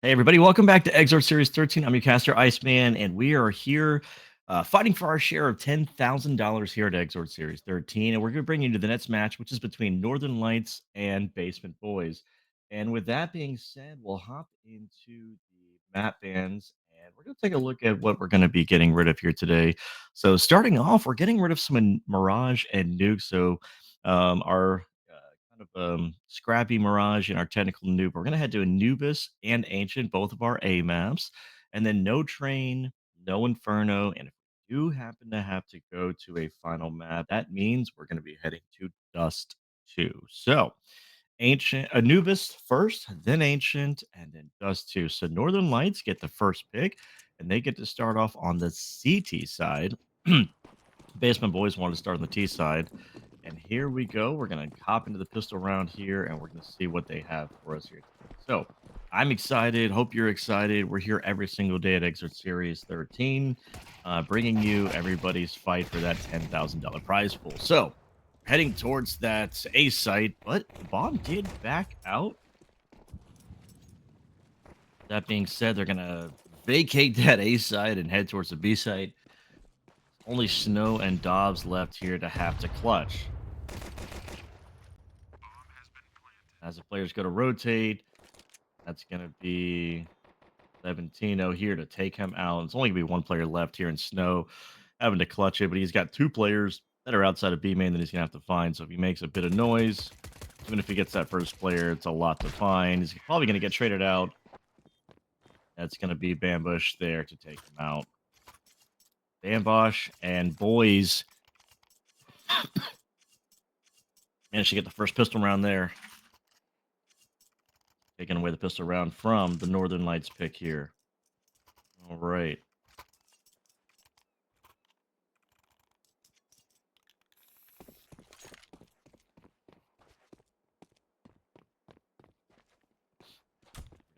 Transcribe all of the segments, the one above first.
Hey, everybody, welcome back to EXORT Series 13. I'm your caster, Iceman, and we are here fighting for our share of $10,000 here at EXORT Series 13. And we're going to bring you to the next match, which is between Northern Lights and Basement Boys. And with that being said, we'll hop into the map bans and we're going to take a look at what we're going to be getting rid of here today. So, starting off, we're getting rid of some Mirage and Nuke. So, our scrappy Mirage and our technical noob. We're going to head to Anubis and Ancient, both of our A maps, and then no Train, no Inferno. And if we do happen to have to go to a final map, that means we're going to be heading to Dust 2. So, Ancient Anubis first, then Ancient, and then Dust 2. So, Northern Lights get the first pick, and they get to start off on the CT side. Basement Boys want to start on the T side. And here we go. We're going to hop into the pistol round here, and we're going to see what they have for us here today. So I'm excited. Hope you're excited. We're here every single day at Exit Series 13, bringing you everybody's fight for that $10,000 prize pool. So heading towards that A site, but the bomb did back out. That being said, they're going to vacate that A site and head towards the B site. Only Snow and Dobbs left here to have to clutch. As the players go to rotate, that's going to be Levantino here to take him out. It's only going to be one player left here in Snow having to clutch it, but he's got two players that are outside of B main that he's going to have to find. So if he makes a bit of noise, even if he gets that first player, it's a lot to find. He's probably going to get traded out. That's going to be Bambush there to take him out. Bambush and Boys managed to get the first pistol round there. Taking away the pistol round from the Northern Lights pick here. All right.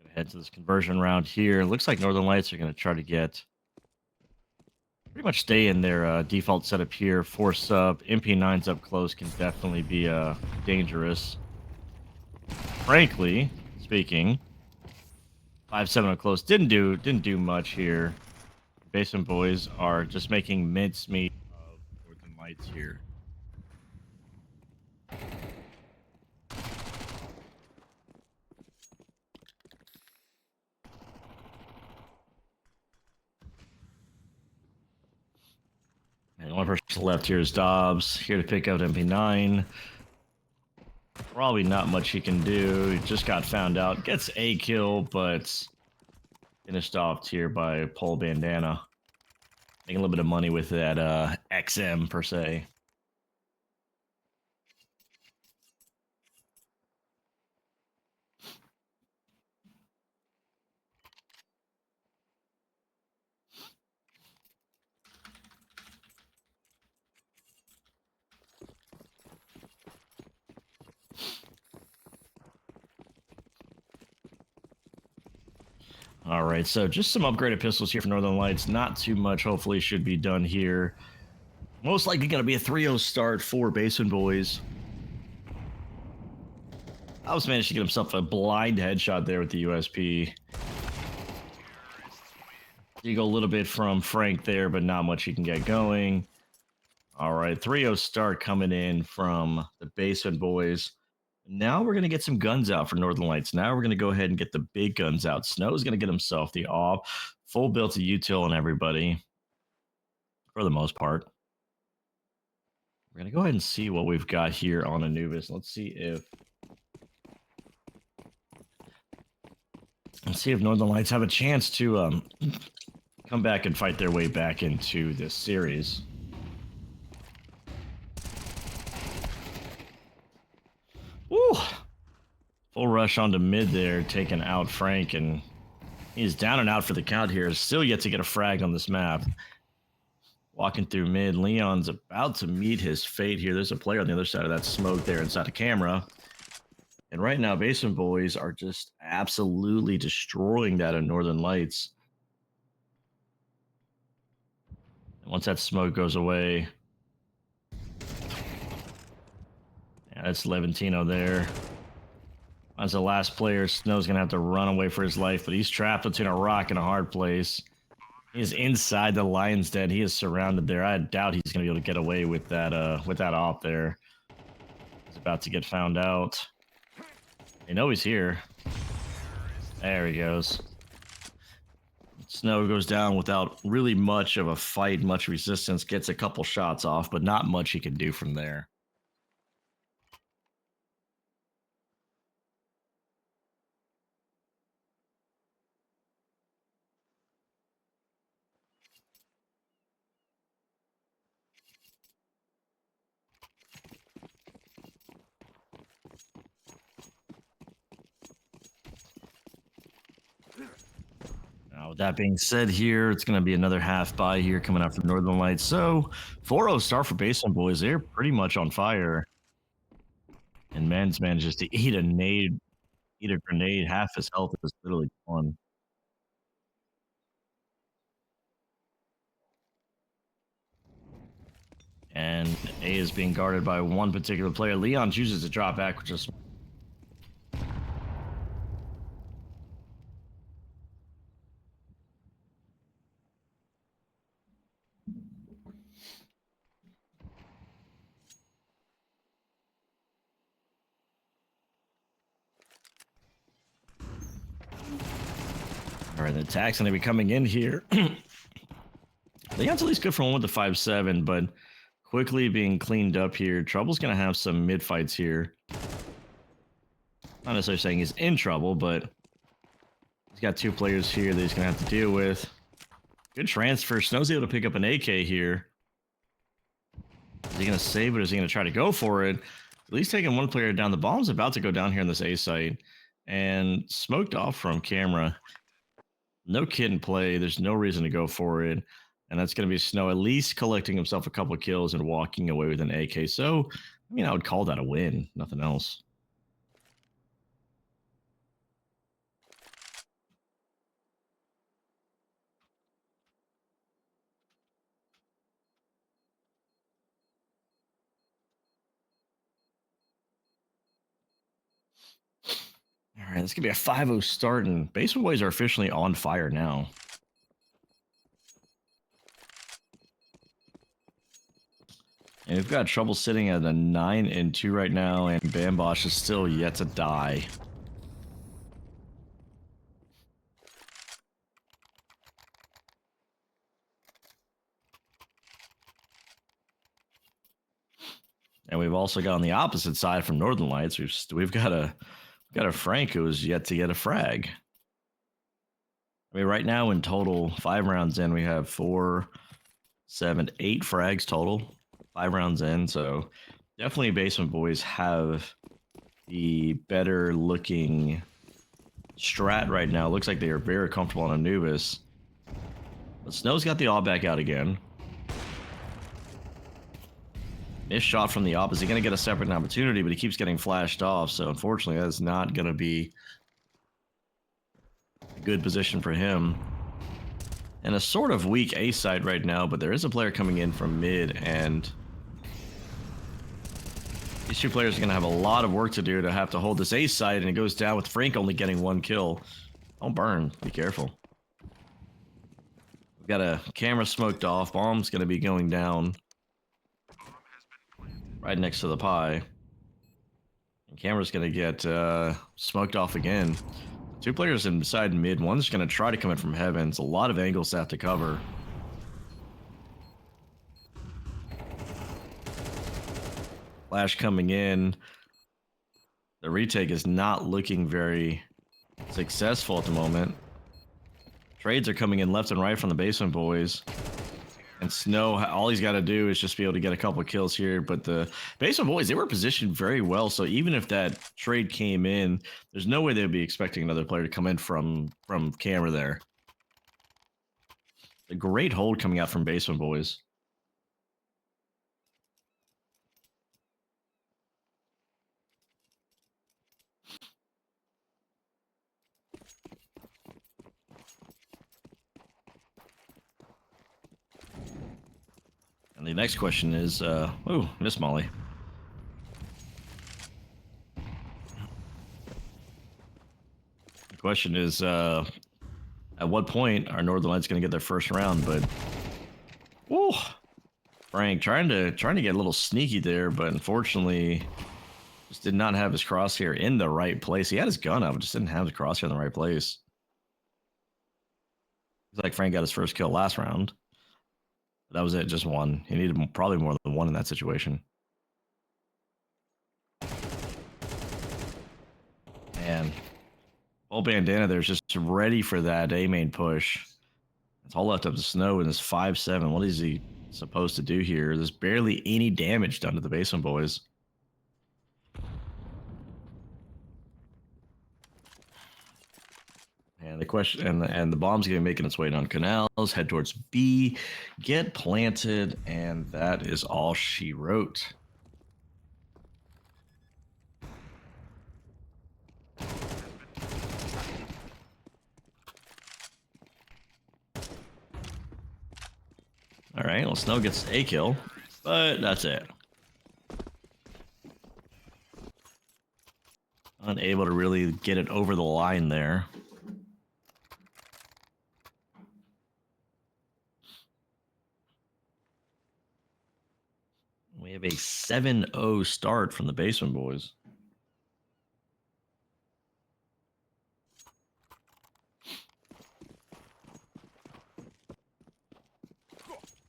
We're going to head to this conversion round here. It looks like Northern Lights are going to try to get pretty much stay in their default setup here. Force up. MP9's up close can definitely be dangerous. Frankly speaking, 5-7 up close didn't do much here. Basement Boys are just making mincemeat of Northern Lights here. And the only person left here is Dobbs, here to pick out MP9. Probably not much he can do. He just got found out. Gets a kill, but finished off here by Pole Bandana. Making a little bit of money with that XM, per se. All right, so just some upgraded pistols here for Northern Lights. Not too much, hopefully, should be done here. Most likely going to be a 3-0 start for Basement Boys. House managed to get himself a blind headshot there with the USP. You go a little bit from Frank there, but not much he can get going. All right, 3-0 start coming in from the Basement Boys. Now we're going to get some guns out for Northern Lights. Now we're going to go ahead and get the big guns out. Snow's going to get himself the off. Full build to util and everybody, for the most part. We're going to go ahead and see what we've got here on Anubis. Let's see if Northern Lights have a chance to come back and fight their way back into this series. Woo! Full rush onto mid there, taking out Frank, and he's down and out for the count here. Still yet to get a frag on this map. Walking through mid, Leon's about to meet his fate here. There's a player on the other side of that smoke there inside the camera. And right now, Basement Boys are just absolutely destroying that in Northern Lights. And once that smoke goes away, yeah, that's Levantino there. As the last player, Snow's going to have to run away for his life, but he's trapped between a rock and a hard place. He is inside the lion's den. He is surrounded there. I doubt he's going to be able to get away with that op there. He's about to get found out. They know he's here. There he goes. Snow goes down without really much of a fight, much resistance, gets a couple shots off, but not much he can do from there. Now, with that being said, here it's going to be another half buy here coming out from Northern Lights. So 4-0 start for Basement Boys. They're pretty much on fire. And Men's manages to eat a grenade. Half his health is literally gone. And A is being guarded by one particular player. Leon chooses to drop back, which is all right. The attack's going to be coming in here. Leon's at least good for one with the 5-7, but quickly being cleaned up here. Trouble's going to have some mid fights here. Not necessarily saying he's in trouble, but he's got two players here that he's going to have to deal with. Good transfer. Snow's able to pick up an AK here. Is he going to save it, or is he going to try to go for it? At least taking one player down. The bomb's about to go down here in this A site. And smoked off from camera. No kid in play. There's no reason to go for it. And that's going to be Snow at least collecting himself a couple of kills and walking away with an AK. So, I mean, I would call that a win. Nothing else. All right, this could be a 5-0 start, and Basement Boys are officially on fire now. And we've got trouble sitting at a 9-2 right now, and Bambosh is still yet to die. And we've also got on the opposite side from Northern Lights, we've got a Frank who is yet to get a frag. I mean, right now in total, 5 rounds in, we have 4, 7, 8 frags total. 5 rounds in, so definitely Basement Boys have the better looking strat right now. Looks like they are very comfortable on Anubis. But Snow's got the all back out again. Missed shot from the op. Is he going to get a separate opportunity? But he keeps getting flashed off, so unfortunately that's not going to be a good position for him. And a sort of weak A side right now, but there is a player coming in from mid, and these two players are going to have a lot of work to do to have to hold this A side, and it goes down with Frank only getting 1 kill. Don't burn. Be careful. We've got a camera smoked off. Bomb's going to be going down right next to the pie. And camera's going to get smoked off again. 2 players inside mid. One's going to try to come in from heaven. It's a lot of angles to have to cover. Flash coming in. The retake is not looking very successful at the moment. Trades are coming in left and right from the Basement Boys. And Snow, all he's got to do is just be able to get a couple of kills here. But the Basement Boys, they were positioned very well. So even if that trade came in, there's no way they'd be expecting another player to come in from camera there. A great hold coming out from Basement Boys. And the next question is, Miss Molly. question is, at what point are Northern Lights going to get their first round? But, oh, Frank trying to get a little sneaky there, but unfortunately, just did not have his crosshair in the right place. He had his gun up, just didn't have his crosshair in the right place. It's like Frank got his first kill last round. That was it, just one. He needed probably more than one in that situation. Man, old bandana there's just ready for that A main push. It's all left up to Snow in his 5-7. What is he supposed to do here? There's barely any damage done to the basement boys. And the question, and the bomb's gonna be making its way down canals, head towards B, get planted, and that is all she wrote. All right, well, Snow gets a kill, but that's it. Unable to really get it over the line there. We have a 7-0 start from the basement boys.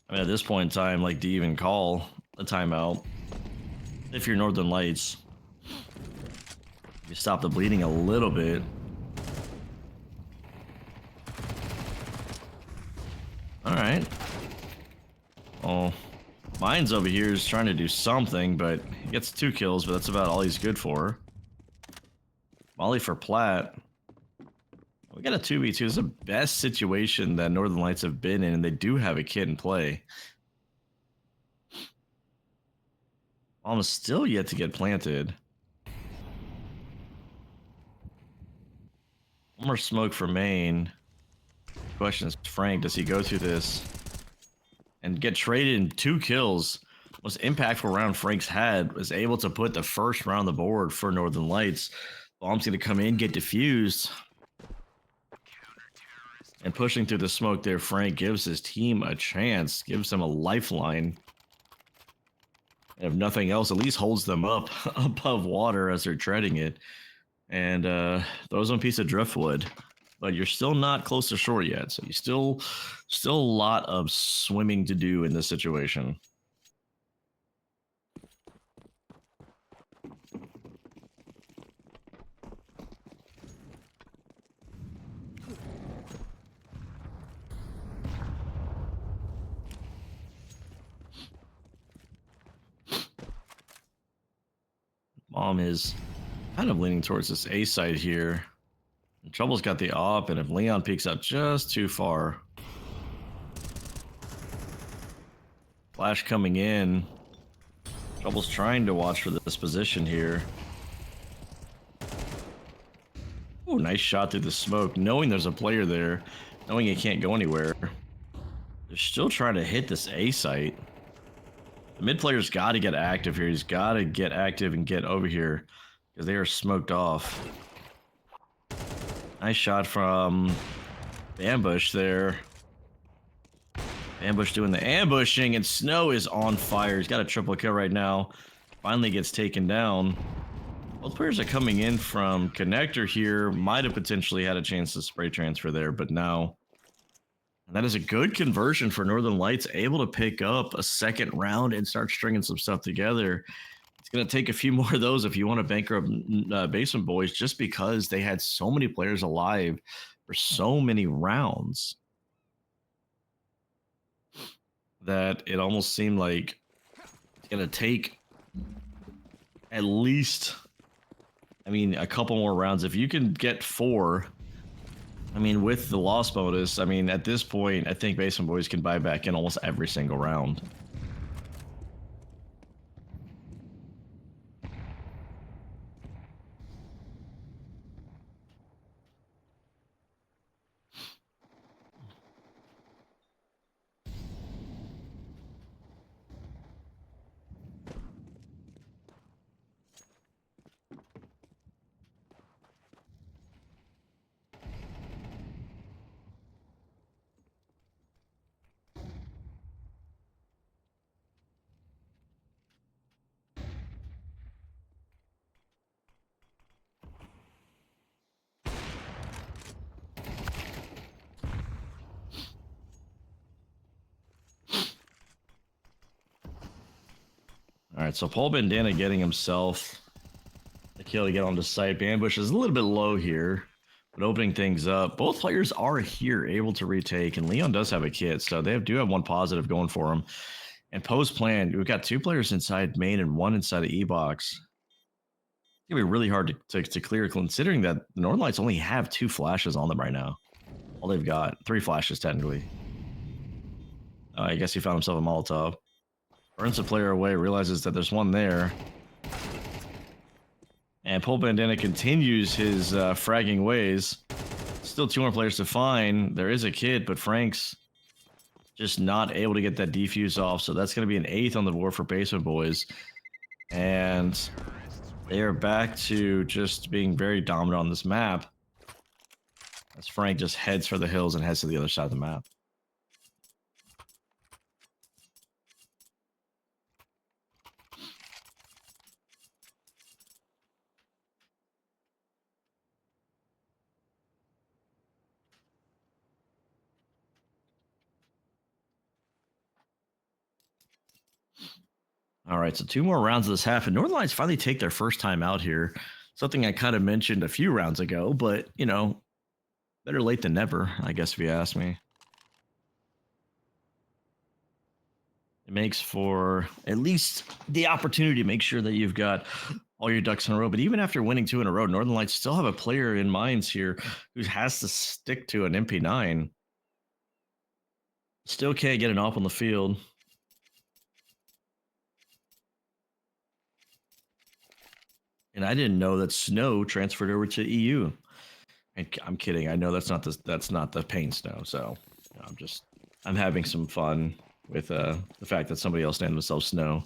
I mean, at this point in time, like, do you even call a timeout? If you're Northern Lights, you stop the bleeding a little bit. All right. Oh, Mine's over here is trying to do something, but he gets 2 kills, but that's about all he's good for. Molly for Platt. We got a 2v2. This is the best situation that Northern Lights have been in, and they do have a kid in play. Bomb is still yet to get planted. One more smoke for main. Question is, Frank, does he go through this and get traded in 2 kills? Most impactful round Frank's had was able to put the first round on the board for Northern Lights. Bomb's going to come in, get defused. And pushing through the smoke there, Frank gives his team a chance, gives them a lifeline. And if nothing else, at least holds them up above water as they're treading it. And throws them a piece of driftwood. But you're still not close to shore yet, so you still a lot of swimming to do in this situation. Mom is kind of leaning towards this A side here. And Trouble's got the op, and if Leon peeks out just too far. Flash coming in. Trouble's trying to watch for this position here. Oh, nice shot through the smoke, knowing there's a player there, knowing he can't go anywhere. They're still trying to hit this A site. The mid player's got to get active here. He's got to get active and get over here because they are smoked off. Nice shot from Ambush there. Ambush doing the ambushing, and Snow is on fire. He's got a triple kill right now. Finally gets taken down. Both players are coming in from connector here. Might have potentially had a chance to spray transfer there, but no. And that is a good conversion for Northern Lights, able to pick up a second round and start stringing some stuff together. It's going to take a few more of those if you want to bankrupt Basement Boys, just because they had so many players alive for so many rounds that it almost seemed like it's going to take at least, I mean, a couple more rounds. If you can get 4, I mean, with the loss bonus, I mean, at this point, I think Basement Boys can buy back in almost every single round. All right, so Paul Bandana getting himself the kill to get onto site. Ambush is a little bit low here, but opening things up. Both players are here, able to retake, and Leon does have a kit, so they do have one positive going for him. And post plan, we've got 2 players inside main and 1 inside the E-box. It's gonna be really hard to clear, considering that the Northern Lights only have 2 flashes on them right now. All they've got 3 flashes technically. I guess he found himself a Molotov. Burns the player away, realizes that there's one there. And Paul Bandana continues his fragging ways. Still 2 more players to find. There is a kid, but Frank's just not able to get that defuse off. So that's going to be an 8th on the board for Basement Boys. And they are back to just being very dominant on this map, as Frank just heads for the hills and heads to the other side of the map. All right, so 2 more rounds of this half, and Northern Lights finally take their first time out here. Something I kind of mentioned a few rounds ago, but, you know, better late than never, I guess, if you ask me. It makes for at least the opportunity to make sure that you've got all your ducks in a row. But even after winning 2 in a row, Northern Lights still have a player in minds here who has to stick to an MP9. Still can't get an off on the field. And I didn't know that Snow transferred over to EU. I'm kidding. I know that's not the pain Snow. So you know, I'm having some fun with the fact that somebody else named themselves Snow.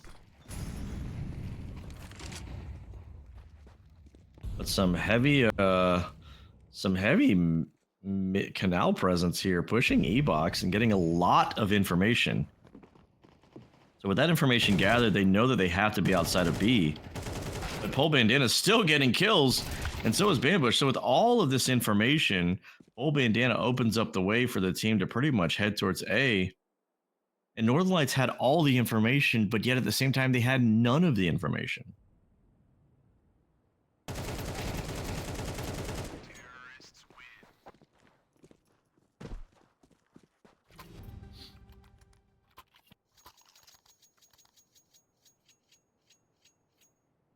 But some heavy canal presence here, pushing E-box and getting a lot of information. So with that information gathered, they know that they have to be outside of B. But Paul Bandana is still getting kills, and so is Bambush. So with all of this information, Paul Bandana opens up the way for the team to pretty much head towards A. And Northern Lights had all the information, but yet at the same time, they had none of the information.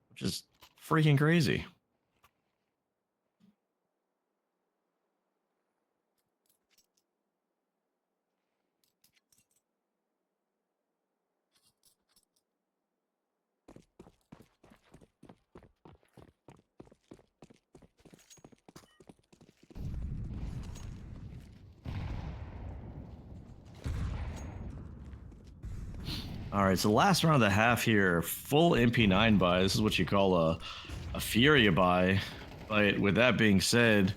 Which is freaking crazy. All right, so the last round of the half here, full MP9 buy. This is what you call a Furia buy. But with that being said,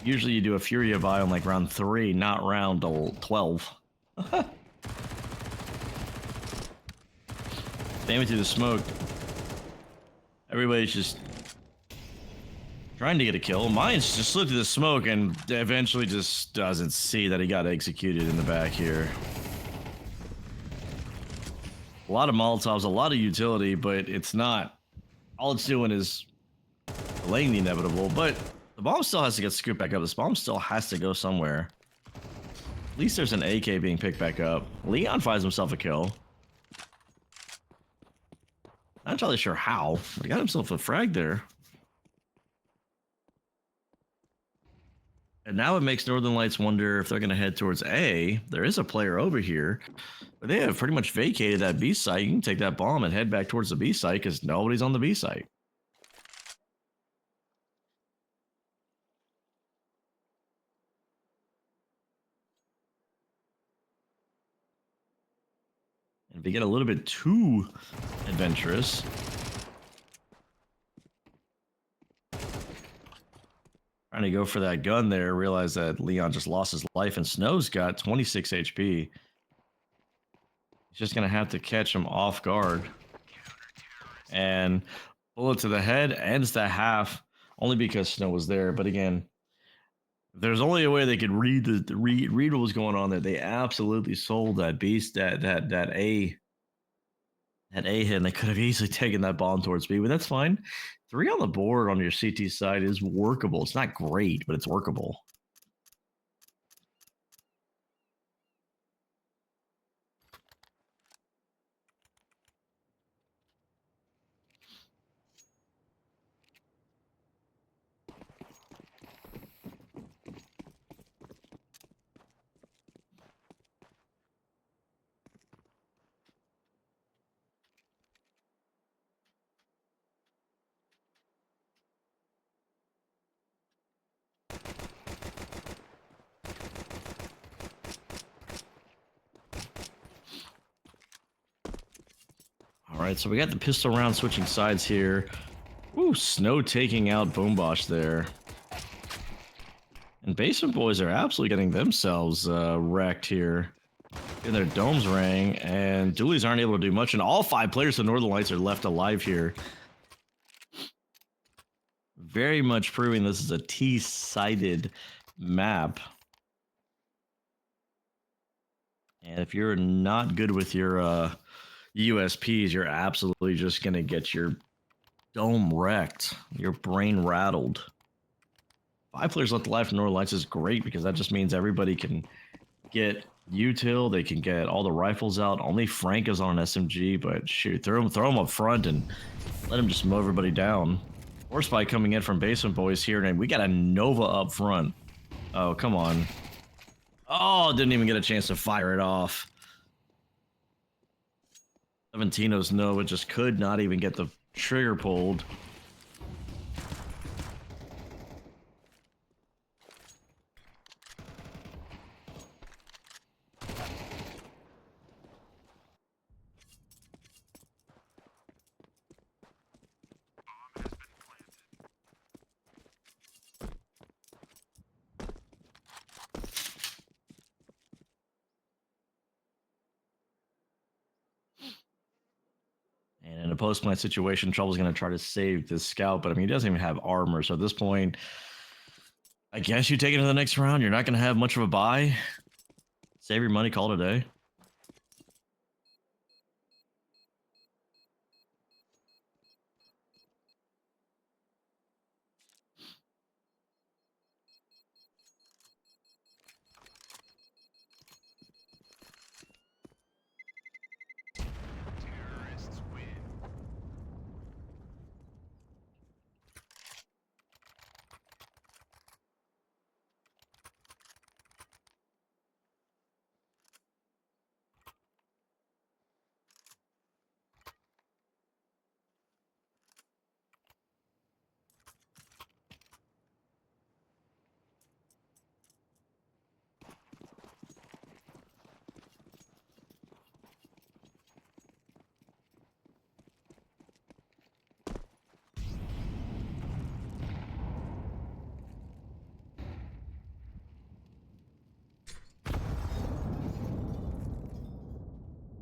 usually you do a Furia buy on like round 3, not round 12. Damn it through the smoke. Everybody's just trying to get a kill. Mine's just slipped through the smoke and eventually just doesn't see that he got executed in the back here. A lot of Molotovs, a lot of utility, but it's not. All it's doing is delaying the inevitable, but the bomb still has to get scooped back up. This bomb still has to go somewhere. At least there's an AK being picked back up. Leon finds himself a kill. Not entirely sure how, but he got himself a frag there. And now it makes Northern Lights wonder if they're going to head towards A. There is a player over here, but they have pretty much vacated that B site. You can take that bomb and head back towards the B site because nobody's on the B site. And if they get a little bit too adventurous, trying to go for that gun there, realize that Leon just lost his life and Snow's got 26 HP. He's just going to have to catch him off guard. And bullet to the head ends the half only because Snow was there. But again, there's only a way they could read read what was going on there. They absolutely sold that beast, that A At A hit, and they could have easily taken that bomb towards B, but that's fine. 3 on the board on your CT side is workable. It's not great, but it's workable. All right, so we got the pistol round switching sides here. Ooh, Snow taking out Boombosh there. And Basement Boys are absolutely getting themselves wrecked here. And their domes rang, and Doolies aren't able to do much, and all 5 players of Northern Lights are left alive here. Very much proving this is a T-sided map. And if you're not good with your USPs, you're absolutely just going to get your dome wrecked, your brain rattled. 5 players left alive from Northern Lights is great because that just means everybody can get util, they can get all the rifles out. Only Frank is on an SMG, but shoot, throw him up front and let him just mow everybody down. Force Spike coming in from Basement Boys here, and we got a Nova up front. Oh, come on. Oh, didn't even get a chance to fire it off. Seventino's Nova just could not even get the trigger pulled. And in a post-plant situation, Trouble's going to try to save this scout, but I mean, he doesn't even have armor. So at this point, I guess you take it to the next round. You're not going to have much of a buy. Save your money, call it a day.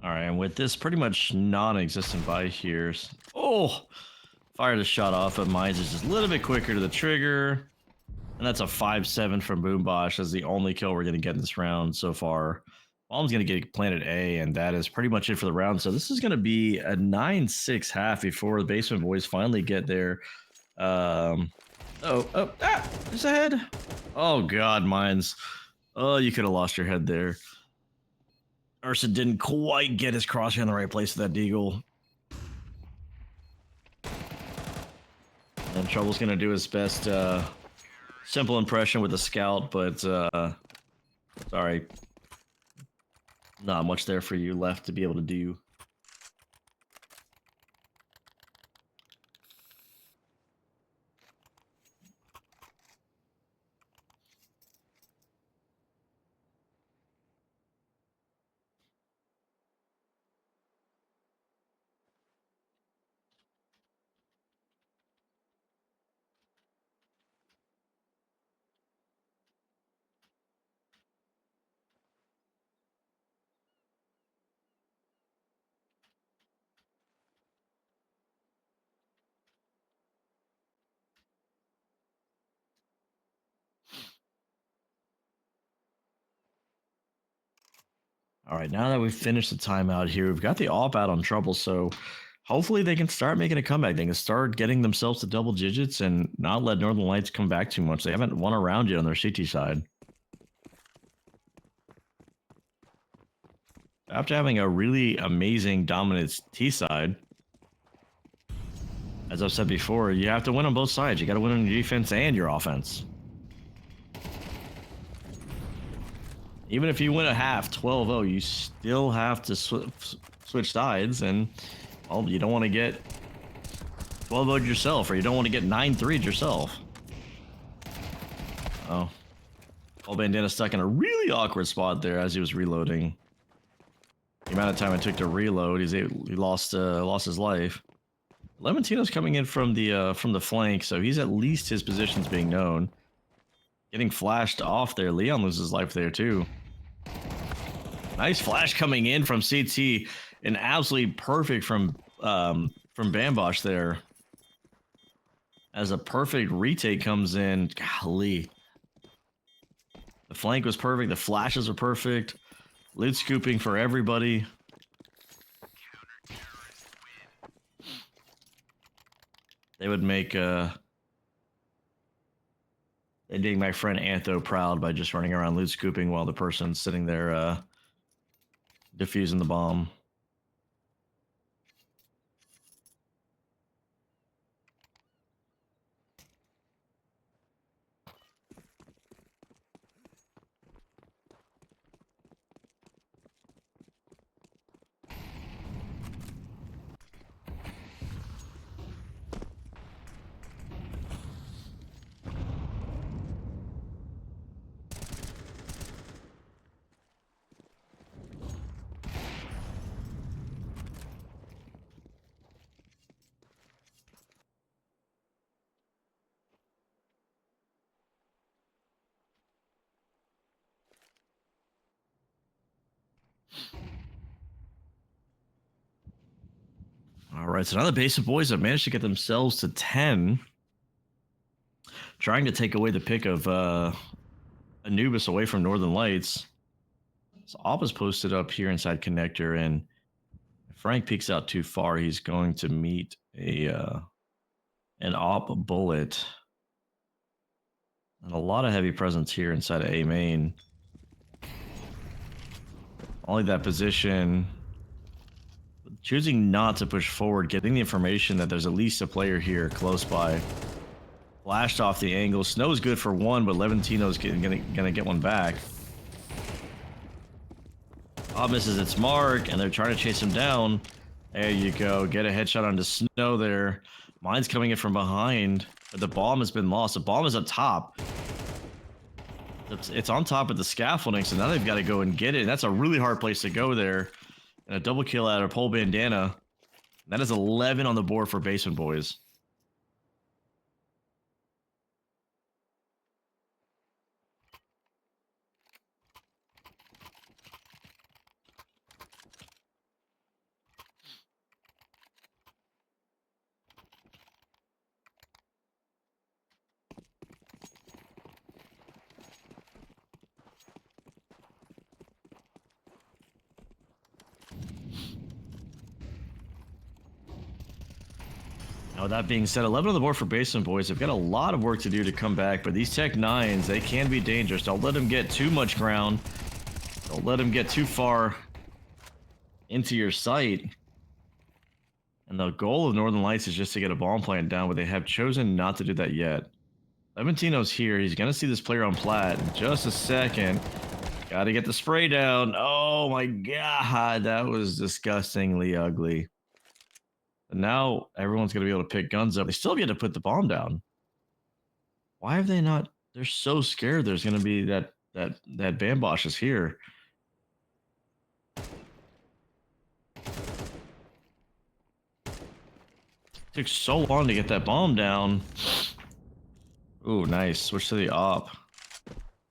All right, and with this pretty much non-existent buy here, oh, fired a shot off, but mines is just a little bit quicker to the trigger. And that's a 5-7 from Boombosh as the only kill we're going to get in this round so far. Bomb's going to get planted A, and that is pretty much it for the round. So this is going to be a 9-6 half before the Basement Boys finally get there. Just ahead. Oh, God, mines. Oh, you could have lost your head there. Ursa didn't quite get his crosshair in the right place with that deagle. And Trouble's going to do his best simple impression with the scout, but sorry. Not much there for you left to be able to do. All right, now that we've finished the timeout here, we've got the AWP out on trouble, so hopefully they can start making a comeback. They can start getting themselves to double digits and not let Northern Lights come back too much. They haven't won a round yet on their CT side. After having a really amazing dominant T side, as I've said before, you have to win on both sides. You got to win on your defense and your offense. Even if you win a half 12-0, you still have to switch sides, and well, you don't want to get 12-0'd yourself, or you don't want to get 9-3'd yourself. Oh. Paul Bandana stuck in a really awkward spot there as he was reloading. The amount of time it took to reload, he lost his life. Lemontino's coming in from the flank, so he's at least his position's being known. Getting flashed off there. Leon loses life there too. Nice flash coming in from CT, and absolutely perfect from Bambosh there. As a perfect retake comes in, golly. The flank was perfect. The flashes were perfect. Loot scooping for everybody. They would make they'd make my friend Antho proud by just running around loot scooping while the person's sitting there defusing the bomb. All right, so now the Basic Boys have managed to get themselves to 10. Trying to take away the pick of Anubis away from Northern Lights. So Op is posted up here inside connector, and if Frank peeks out too far, he's going to meet an Op bullet. And a lot of heavy presence here inside of A main. Only that position. Choosing not to push forward, getting the information that there's at least a player here close by. Flashed off the angle. Snow's good for one, but Levantino's gonna get one back. Bob misses its mark, and they're trying to chase him down. There you go. Get a headshot onto Snow there. Mine's coming in from behind, but the bomb has been lost. The bomb is up top. It's on top of the scaffolding, so now they've got to go and get it. That's a really hard place to go there. And a double kill out of Pole Bandana. That is 11 on the board for Basement Boys. Now, with that being said, 11 on the board for Basement Boys. They've got a lot of work to do to come back, but these Tech 9s, they can be dangerous. Don't let them get too much ground. Don't let them get too far into your sight. And the goal of Northern Lights is just to get a bomb plant down, but they have chosen not to do that yet. Levantino's here. He's going to see this player on plat in just a second. Got to get the spray down. Oh my god, that was disgustingly ugly. And now everyone's going to be able to pick guns up. They still have yet to put the bomb down. Why have they not? They're so scared there's going to be that Bambosh is here. Took so long to get that bomb down. Ooh, nice. Switch to the op.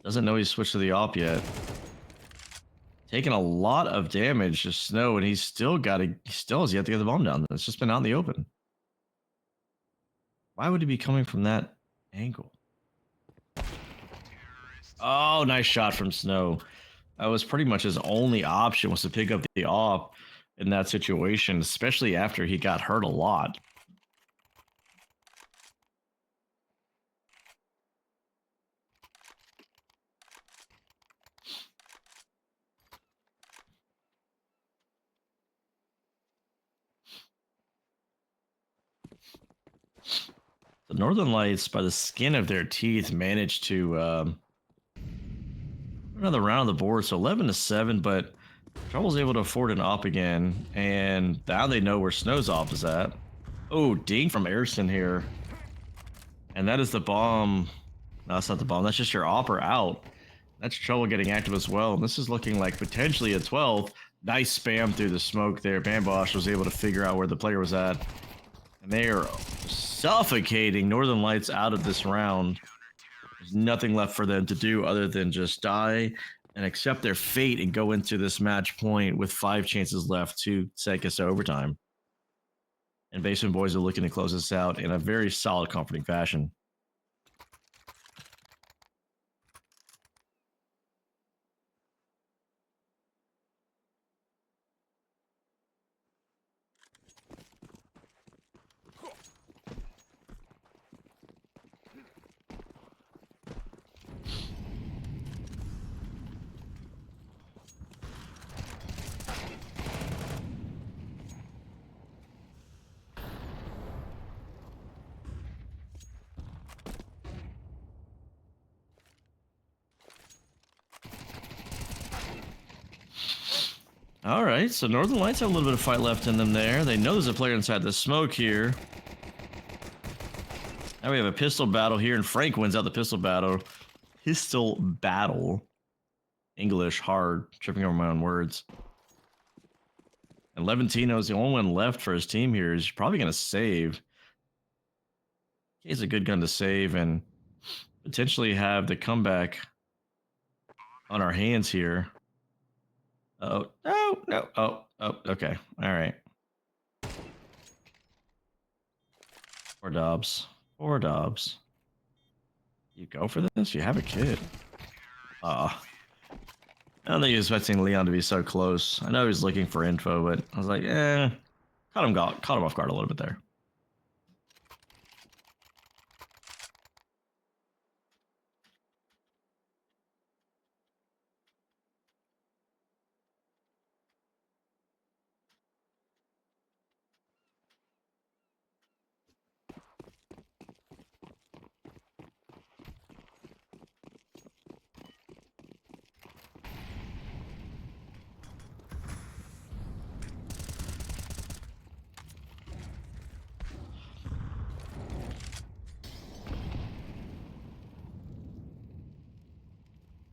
Doesn't know he's switched to the op yet. Taking a lot of damage to Snow, and he still has yet to get the bomb down. It's just been out in the open. Why would he be coming from that angle? Oh, nice shot from Snow. That was pretty much his only option was to pick up the op in that situation, especially after he got hurt a lot. The Northern Lights, by the skin of their teeth, managed to another round on the board. So 11-7, but Trouble's able to afford an op again, and now they know where Snow's op is at. Oh, ding from Airson here. And that is the bomb. No, that's not the bomb. That's just your opper out. That's Trouble getting active as well. And this is looking like potentially a 12. Nice spam through the smoke there. Bambosh was able to figure out where the player was at. And they are suffocating Northern Lights out of this round. There's nothing left for them to do other than just die and accept their fate and go into this match point with 5 chances left to take us to overtime. And Basement Boys are looking to close this out in a very solid, comforting fashion. All right, so Northern Lights have a little bit of fight left in them there. They know there's a player inside the smoke here. Now we have a pistol battle here, and Frank wins out the pistol battle. Pistol battle. English, hard, tripping over my own words. And Levantino is the only one left for his team here. He's probably going to save. He's a good gun to save and potentially have the comeback on our hands here. Oh, no. Oh, okay. All right. Poor Dobbs. Poor Dobbs. You go for this? You have a kid. I don't think he was expecting Leon to be so close. I know he was looking for info, but I was like, caught him off guard a little bit there.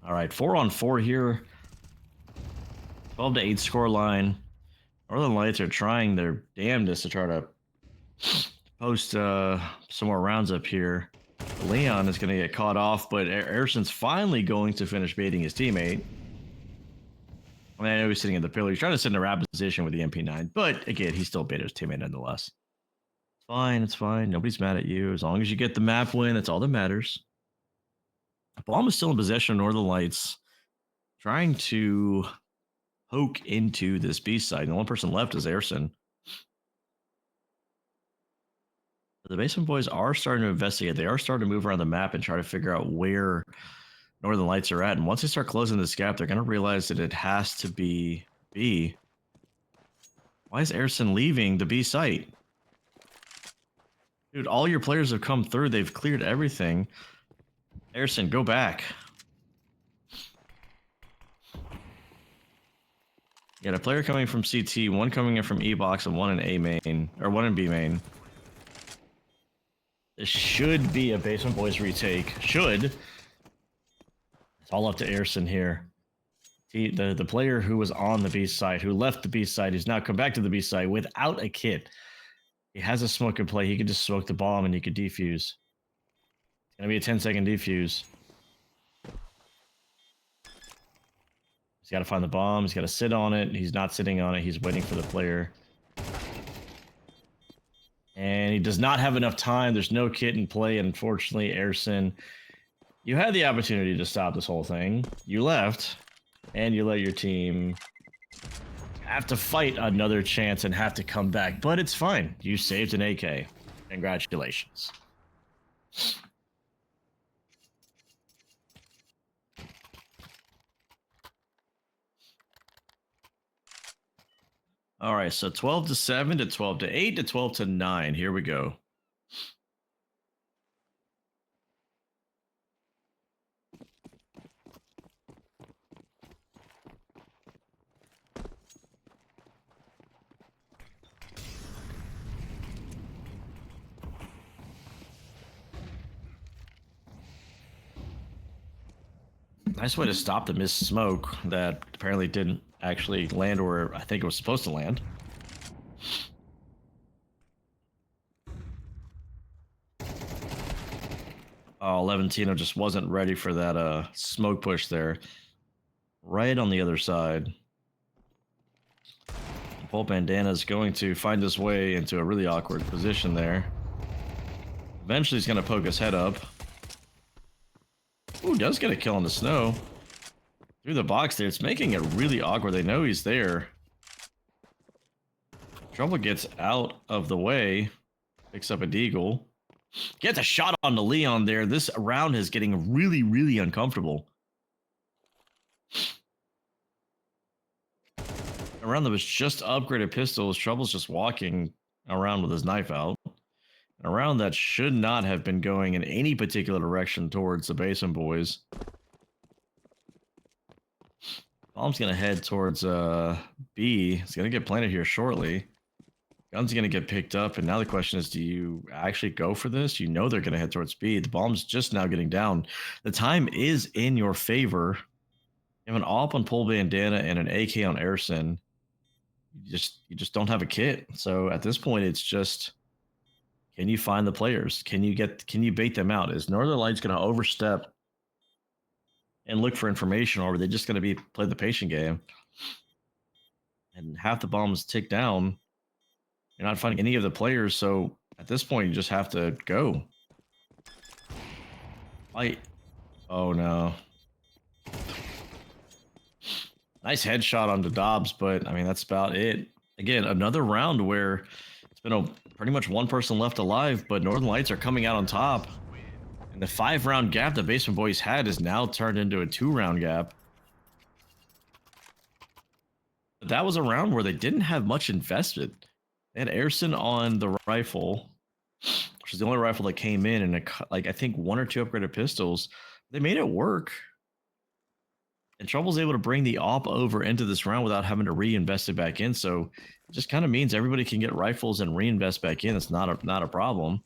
All right, 4-on-4 here. 12-8 score line. Northern Lights are trying their damnedest to try to post some more rounds up here. Leon is going to get caught off, but Erson's finally going to finish baiting his teammate. I mean, I know he's sitting in the pillar. He's trying to sit in a wrap position with the MP9, but again, he still baited his teammate nonetheless. It's fine. It's fine. Nobody's mad at you. As long as you get the map win, that's all that matters. Bomb is still in possession of Northern Lights, trying to poke into this B side. The only person left is Erson. The Basement Boys are starting to investigate. They are starting to move around the map and try to figure out where Northern Lights are at. And once they start closing this gap, they're going to realize that it has to be B. Why is Erson leaving the B site? Dude, all your players have come through. They've cleared everything. Erson, go back. You got a player coming from CT, one coming in from E box, and one in A main, or one in B main. This should be a Basement Boys retake. Should. It's all up to Erson here. The player who was on the B side, who left the B side, who's now come back to the B side without a kit. He has a smoke in play. He could just smoke the bomb and he could defuse. It's going to be a 10-second defuse. He's got to find the bomb. He's got to sit on it. He's not sitting on it. He's waiting for the player. And he does not have enough time. There's no kit in play. Unfortunately, Erson, you had the opportunity to stop this whole thing. You left. And you let your team have to fight another chance and have to come back. But it's fine. You saved an AK. Congratulations. All right, so 12 to 7 to 12 to 8 to 12 to 9. Here we go. Nice way to stop the missed smoke that apparently didn't actually land where I think it was supposed to land. Oh, Levantino just wasn't ready for that smoke push there. Right on the other side. Paul Bandana is going to find his way into a really awkward position there. Eventually he's going to poke his head up. Ooh, does get a kill in the snow. Through the box there, it's making it really awkward. They know he's there. Trouble gets out of the way. Picks up a deagle. Gets a shot on the Leon there. This round is getting really, really uncomfortable. A round that was just upgraded pistols. Trouble's just walking around with his knife out. A round that should not have been going in any particular direction towards the Basement Boys. Bomb's going to head towards B. It's going to get planted here shortly. Gun's going to get picked up, and now the question is, do you actually go for this? You know they're going to head towards B. The bomb's just now getting down. The time is in your favor. You have an AWP on Pole Bandana and an AK on Airson. You just don't have a kit. So at this point, it's just, can you find the players? Can you bait them out? Is Northern Lights going to overstep and look for information, or are they just going to play the patient game? And half the bombs tick down. You're not finding any of the players, so at this point, you just have to go. Fight. Oh, no. Nice headshot onto Dobbs, but, I mean, that's about it. Again, another round where it's been pretty much one person left alive, but Northern Lights are coming out on top. And the 5-round gap the Basement Boys had is now turned into a 2-round gap. But that was a round where they didn't have much invested. They had Airson on the rifle, which is the only rifle that came in, and I think 1 or 2 upgraded pistols. They made it work. And Trouble's able to bring the AWP over into this round without having to reinvest it back in. So it just kind of means everybody can get rifles and reinvest back in. It's not a problem.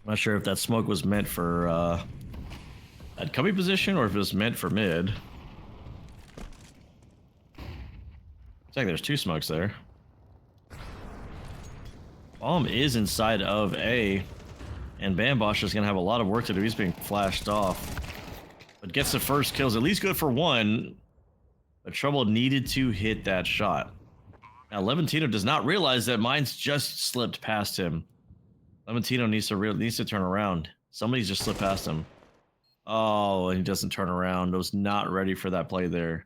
I'm not sure if that smoke was meant for that cubby position or if it was meant for mid. It's like there's 2 smokes there. Bomb is inside of A, and Bambosh is going to have a lot of work to do. He's being flashed off, but gets the first kills. At least good for 1, but Trouble needed to hit that shot. Now, Levantino does not realize that mine's just slipped past him. Levantino needs to turn around. Somebody's just slipped past him. Oh, and he doesn't turn around. I was not ready for that play there.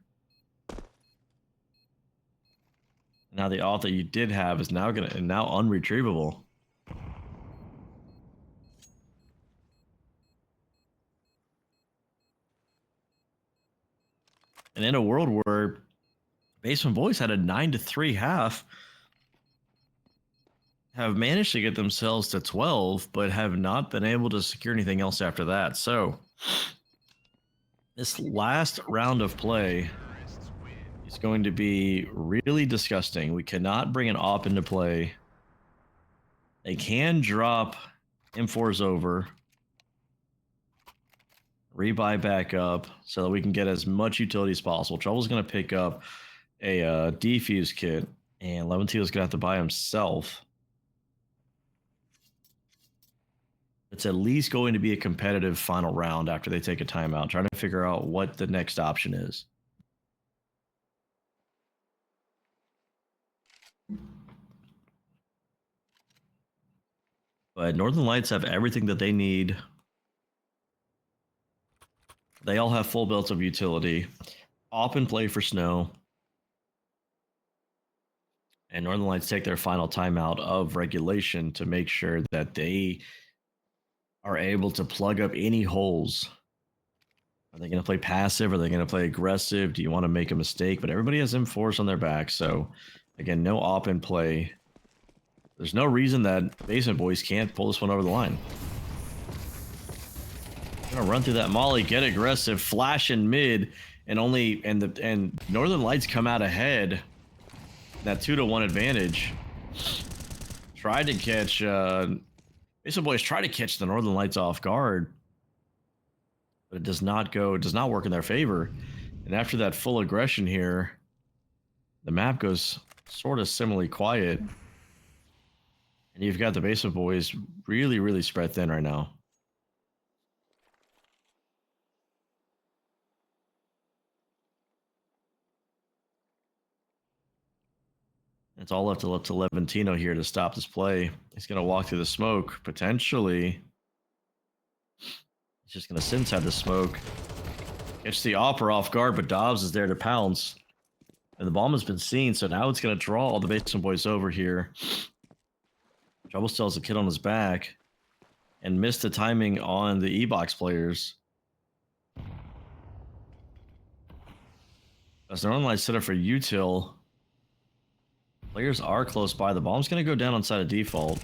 Now the AWP that you did have is now unretrievable. And in a world where Basement Boys had a 9-3 half, have managed to get themselves to 12, but have not been able to secure anything else after that. So this last round of play is going to be really disgusting. We cannot bring an AWP into play. They can drop M4s over, rebuy back up so that we can get as much utility as possible. Trouble's going to pick up a defuse kit, and Levantino's going to have to buy himself. It's at least going to be a competitive final round after they take a timeout, trying to figure out what the next option is. But Northern Lights have everything that they need. They all have full belts of utility. Op and play for snow. And Northern Lights take their final timeout of regulation to make sure that they are able to plug up any holes. Are they going to play passive? Are they going to play aggressive? Do you want to make a mistake? But everybody has M4s on their back. So, again, no op in play. There's no reason that Basement Boys can't pull this one over the line. Gonna run through that molly, get aggressive, flash in mid, and Northern Lights come out ahead. That 2-to-1 advantage. Tried to catch Basement Boys try to catch the Northern Lights off guard. But it does not work in their favor. And after that full aggression here, the map goes sort of similarly quiet. And you've got the Basement Boys really, really spread thin right now. It's all left to Levantino here to stop this play. He's going to walk through the smoke, potentially. He's just going to sit inside the smoke. Catch the Opera off guard, but Dobbs is there to pounce. And the bomb has been seen, so now it's going to draw all the Basement Boys over here. Trouble still has a kid on his back. And missed the timing on the E-Box players. As their own line set up for util. Players are close by. The bomb's going to go down on side of default.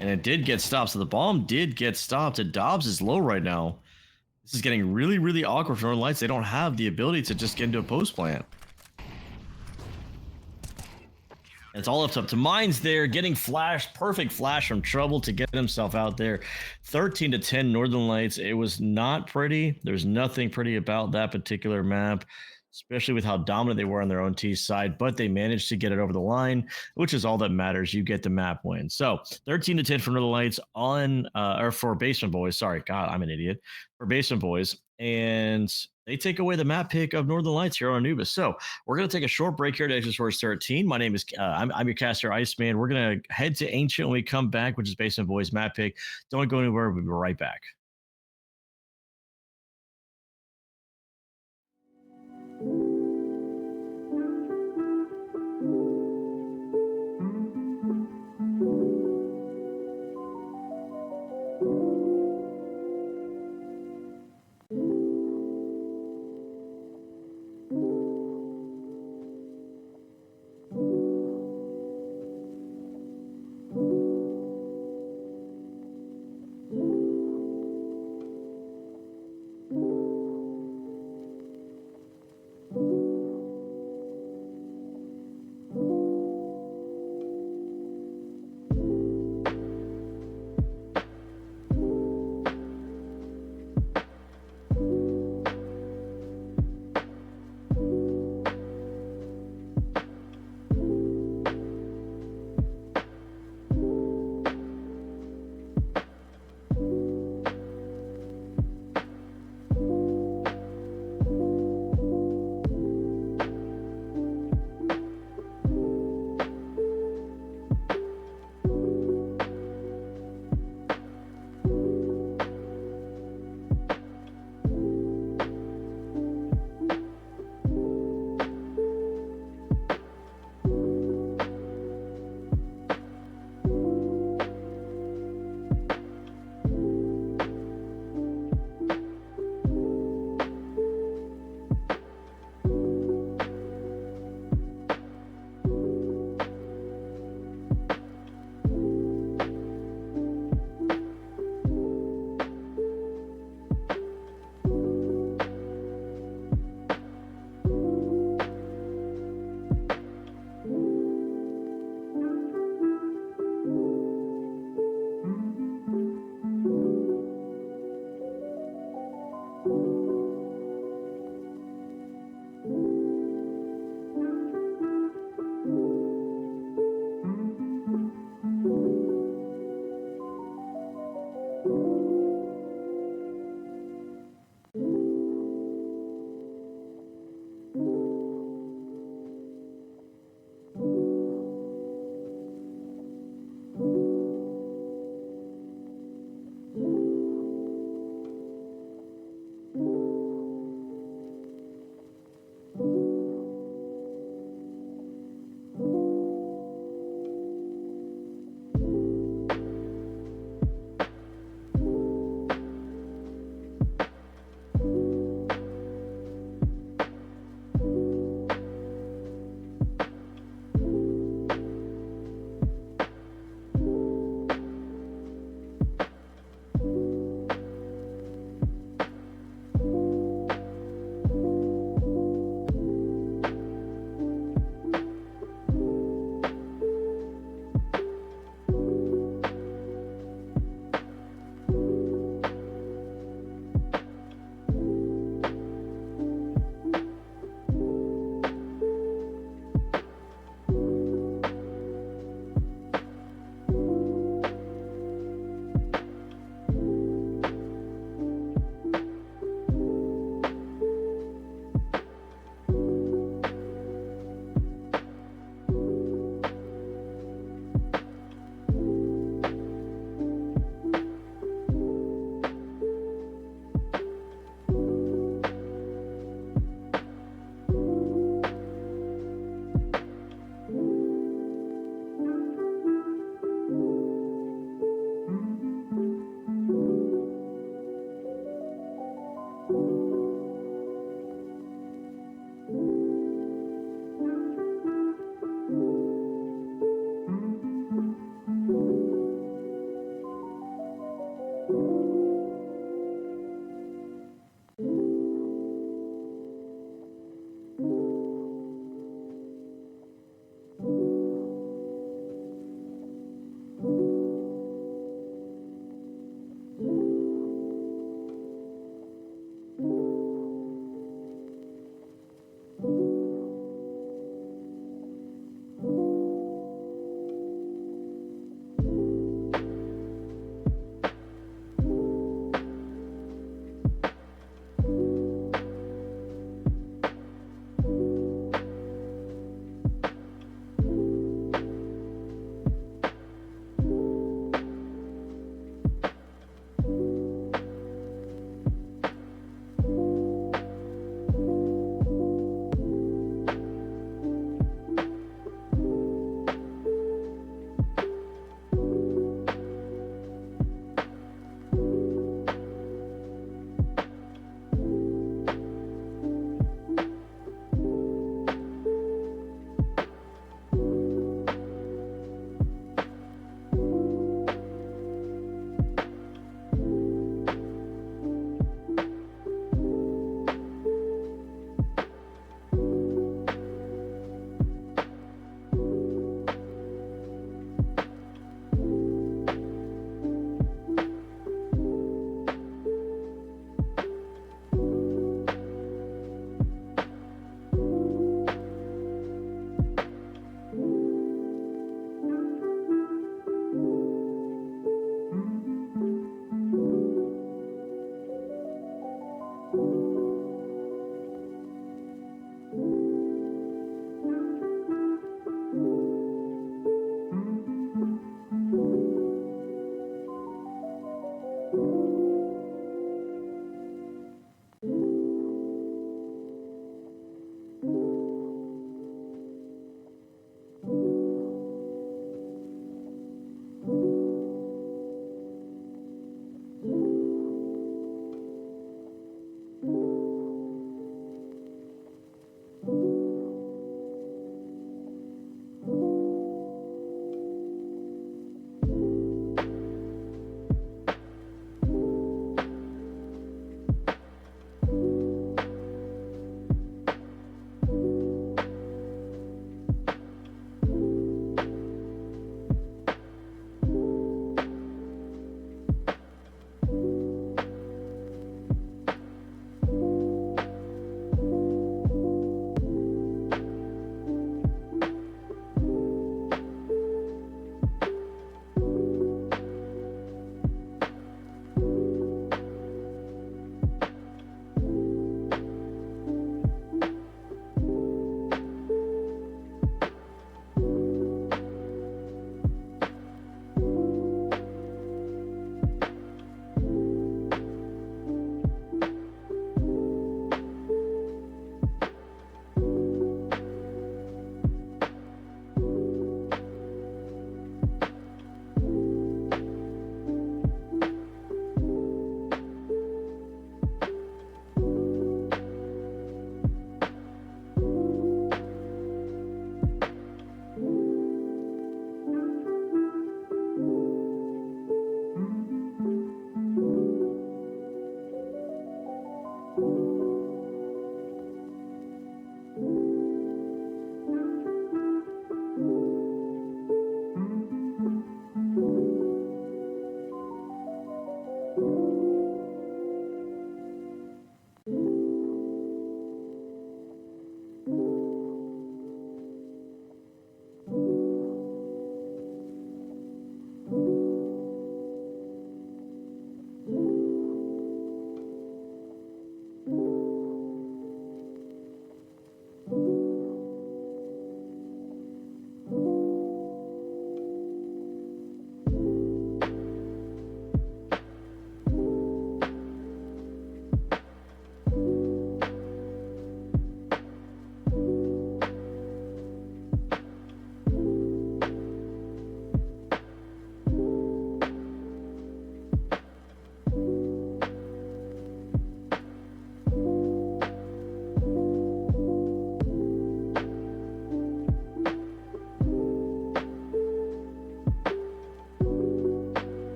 And it did get stopped. So the bomb did get stopped. And Dobbs is low right now. This is getting really, really awkward for Northern Lights. They don't have the ability to just get into a post plant. And it's all up to Mines there, getting flashed. Perfect flash from Trouble to get himself out there. 13-10 Northern Lights. It was not pretty. There's nothing pretty about that particular map, especially with how dominant they were on their own T side, but they managed to get it over the line, which is all that matters. You get the map win. So 13-10 for Northern Lights or for Basement Boys. Sorry, God, I'm an idiot. For Basement Boys. And they take away the map pick of Northern Lights here on Anubis. So we're going to take a short break here at EXORT 13. My name is, I'm your caster, Iceman. We're going to head to Ancient when we come back, which is Basement Boys map pick. Don't go anywhere. We'll be right back.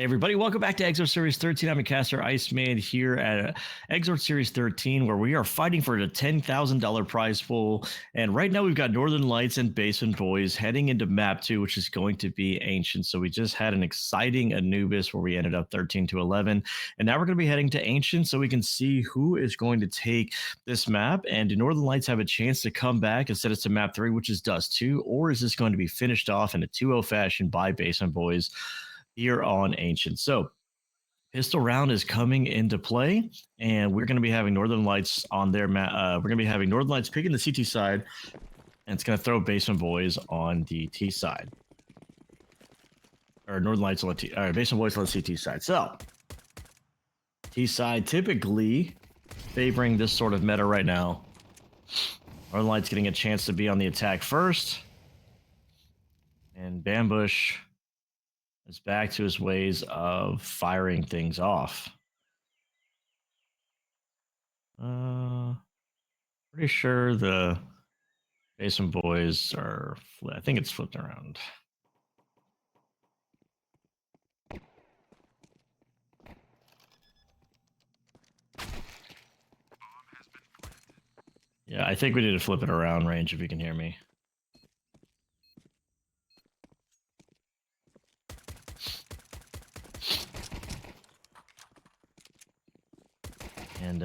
Everybody, welcome back to EXORT Series 13. I'm a caster Iceman here at EXORT Series 13, where we are fighting for the $10,000 prize pool. And right now we've got Northern Lights and Basement Boys heading into map 2, which is going to be Ancient. So we just had an exciting Anubis where we ended up 13 to 11. And now we're going to be heading to Ancient so we can see who is going to take this map. And do Northern Lights have a chance to come back and set us to map 3, which is Dust 2? Or is this going to be finished off in a 2-0 fashion by Basement Boys here on Ancient? So pistol round is coming into play, and we're going to be having Northern Lights on their map. We're going to be having Northern Lights picking the CT side, and it's going to throw Basement Boys on the T side, or Northern Lights on the T, or Basement Boys on the CT side. So T side typically favoring this sort of meta right now. Northern Lights getting a chance to be on the attack first, and Bambush is back to his ways of firing things off. Pretty sure the Basement Boys are, I think it's flipped around. Yeah, I think we need to flip it around, Range, if you can hear me. And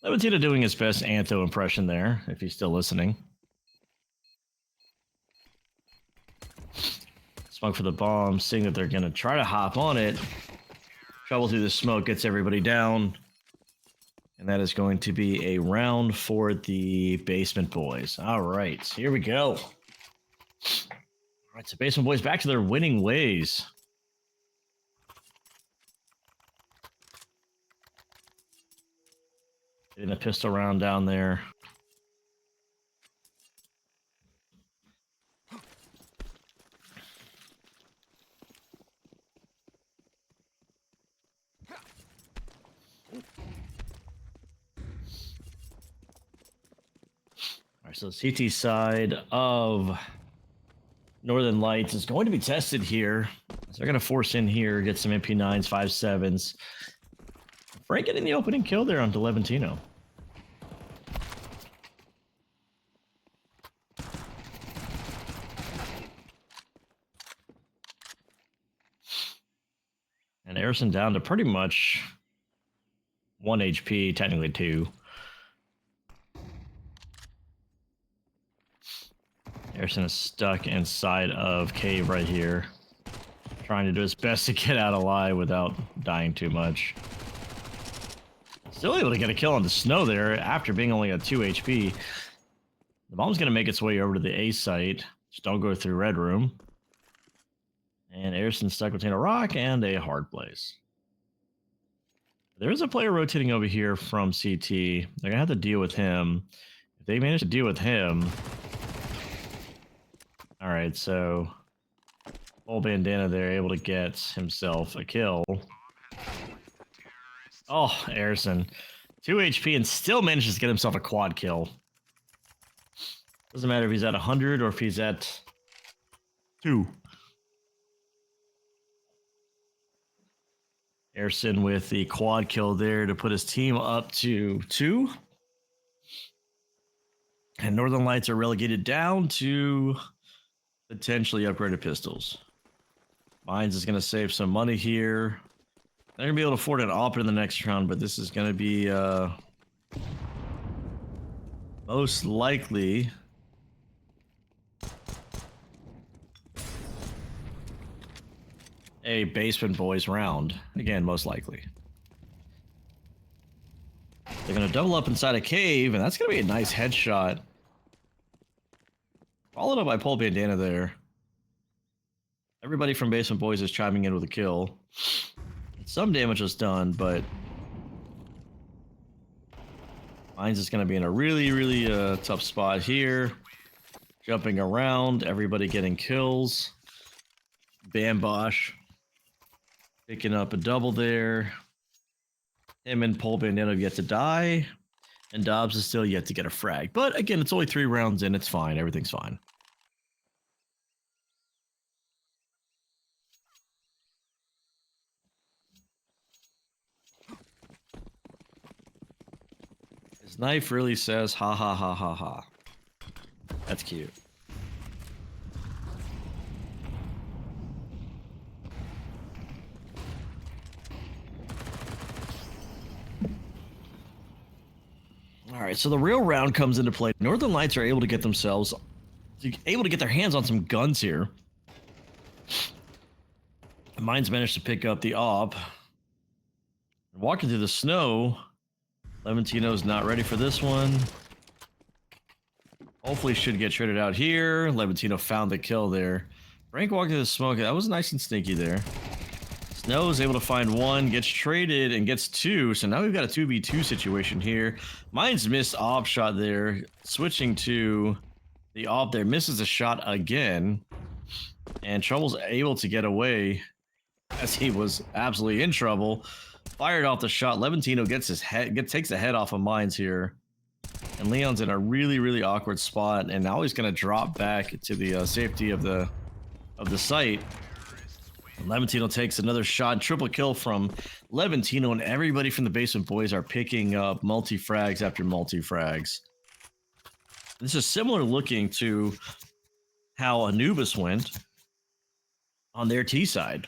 Levitina doing his best Antho impression there, if he's still listening. Smoke for the bomb, seeing that they're going to try to hop on it. Trouble through the smoke gets everybody down. And that is going to be a round for the Basement Boys. All right, here we go. All right, so Basement Boys back to their winning ways. Getting a pistol round down there. All right, so the CT side of Northern Lights is going to be tested here. So they're going to force in here, get some MP9s, 5.7s. Frank getting the opening kill there on Levantino. And Harrison down to pretty much 1 HP, technically 2. Harrison is stuck inside of cave right here, trying to do his best to get out alive without dying too much. Still able to get a kill on the snow there after being only at 2 HP. The bomb's going to make its way over to the A site. Just don't go through Red Room. And Harrison's stuck between a rock and a hard place. There is a player rotating over here from CT. They're going to have to deal with him. If they manage to deal with him... All right, so Old Bandana there able to get himself a kill. Oh, Harrison. 2 HP and still manages to get himself a quad kill. Doesn't matter if he's at 100 or if he's at 2. Harrison with the quad kill there to put his team up to 2. And Northern Lights are relegated down to potentially upgraded pistols. Mines is going to save some money here. They're going to be able to afford an op in the next round, but this is going to be most likely a Basement Boys round. Again, most likely. They're going to double up inside a cave, and that's going to be a nice headshot. Followed up by Pole Bandana there. Everybody from Basement Boys is chiming in with a kill. Some damage was done, but Mines is going to be in a really tough spot here. Jumping around, everybody getting kills. Bambosh picking up a double there. Him and Pole Bandana have yet to die. And Dobbs is still yet to get a frag. But again, it's only 3 rounds in. It's fine. Everything's fine. His knife really says ha ha ha ha ha. That's cute. All right, so the real round comes into play. Northern Lights are able to get their hands on some guns here. Mine's managed to pick up the op. Walking through the snow, Levantino's not ready for this one. Hopefully should get traded out here. Levantino found the kill there. Frank walking through the smoke. That was nice and sneaky there. Snow is able to find one, gets traded, and gets two. So now we've got a 2v2 situation here. Mine's missed op shot there. Switching to the op there. Misses a shot again. And Trouble's able to get away as he was absolutely in trouble. Fired off the shot. Levantino gets his head, takes the head off of Mines here. And Leon's in a really, really awkward spot. And now he's going to drop back to the safety of the site. Levantino takes another shot. Triple kill from Levantino, and everybody from the Basement Boys are picking up multi-frags after multi-frags. This is similar looking to how Anubis went on their T side.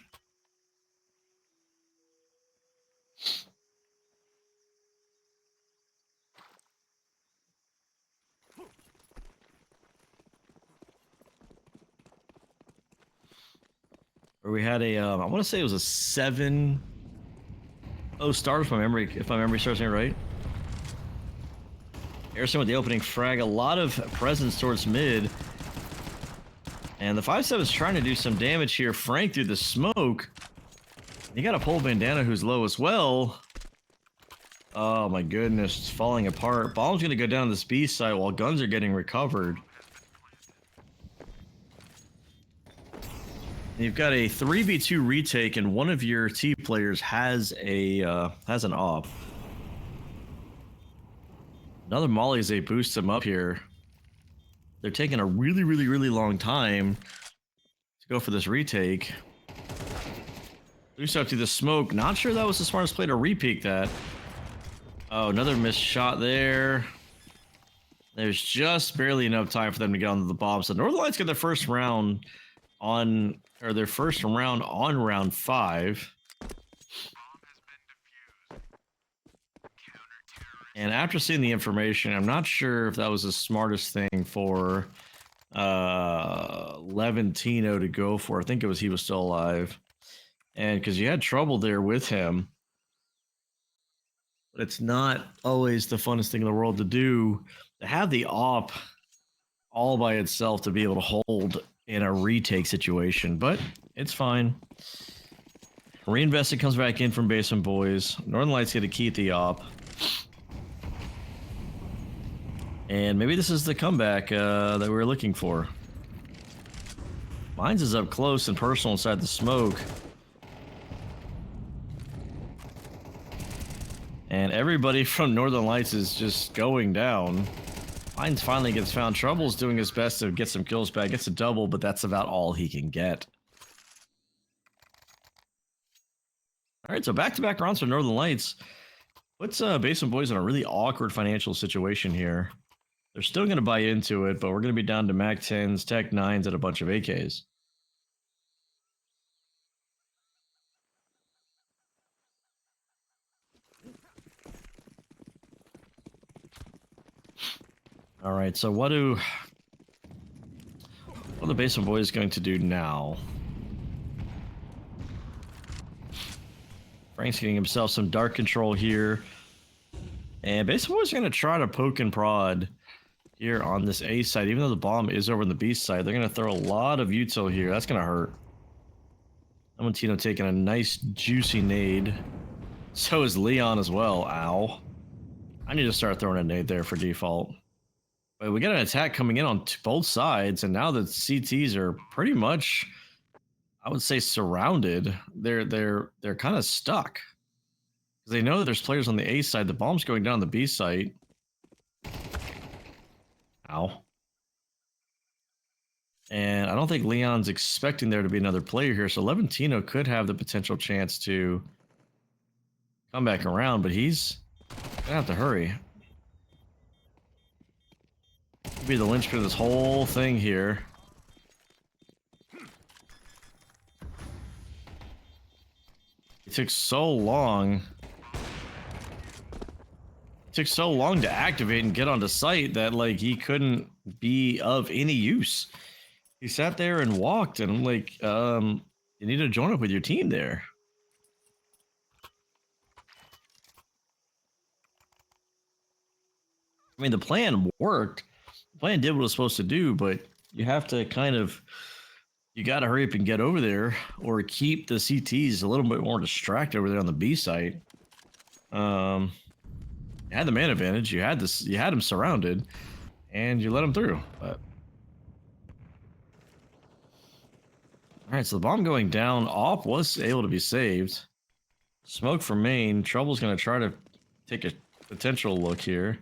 Where we had a, I want to say it was a 7-0 start if my memory serves me right. Harrison with the opening frag, a lot of presence towards mid. And the 5-7 is trying to do some damage here. Frank through the smoke. You got a pole bandana who's low as well. Oh my goodness, it's falling apart. Bomb's gonna go down this B side while guns are getting recovered. You've got a 3v2 retake, and one of your T players has an op. Another molly as they boost him up here. They're taking a really, really, really long time to go for this retake. Boost up to the smoke. Not sure that was the smartest play to repeat that. Oh, another missed shot there. There's just barely enough time for them to get onto the bomb. So Northern Lights get their first round on, or their first round on round 5. And after seeing the information, I'm not sure if that was the smartest thing for Levantino to go for. I think it was he was still alive. And because you had trouble there with him. But it's not always the funnest thing in the world to do. To have the op all by itself to be able to hold in a retake situation. But it's fine. Reinvested comes back in from Basement Boys. Northern Lights get a key at the op. And maybe this is the comeback that we were looking for. Mines is up close and personal inside the smoke. And everybody from Northern Lights is just going down. Mines finally gets found. Trouble's doing his best to get some kills back. Gets a double, but that's about all he can get. All right, so back-to-back rounds for Northern Lights. Puts Basement Boys in a really awkward financial situation here. They're still going to buy into it, but we're going to be down to Mac 10s, Tech 9s, and a bunch of AKs. All right, so what are the Basement Boys going to do now? Frank's getting himself some dark control here. And Basement Boys are going to try to poke and prod here on this A side. Even though the bomb is over on the B side, they're going to throw a lot of util here. That's going to hurt. Levantino taking a nice juicy nade. So is Leon as well. Ow. I need to start throwing a nade there for default. But we got an attack coming in on both sides, and now the CTs are pretty much, I would say, surrounded. They're kind of stuck. They know that there's players on the A side. The bomb's going down the B site. Ow. And I don't think Leon's expecting there to be another player here, so Levantino could have the potential chance to come back around, but he's gonna have to hurry. Could be the linchpin of this whole thing here. It took so long. It took so long to activate and get onto site that like he couldn't be of any use. He sat there and walked, and I'm like, you need to join up with your team there. I mean, the plan worked. The plan did what it was supposed to do, but you have to kind of, you got to hurry up and get over there, or keep the CTs a little bit more distracted over there on the B site. You had the man advantage. You had this. You had him surrounded, and you let him through. But all right, so the bomb going down. Op was able to be saved. Smoke from main. Trouble's going to try to take a potential look here.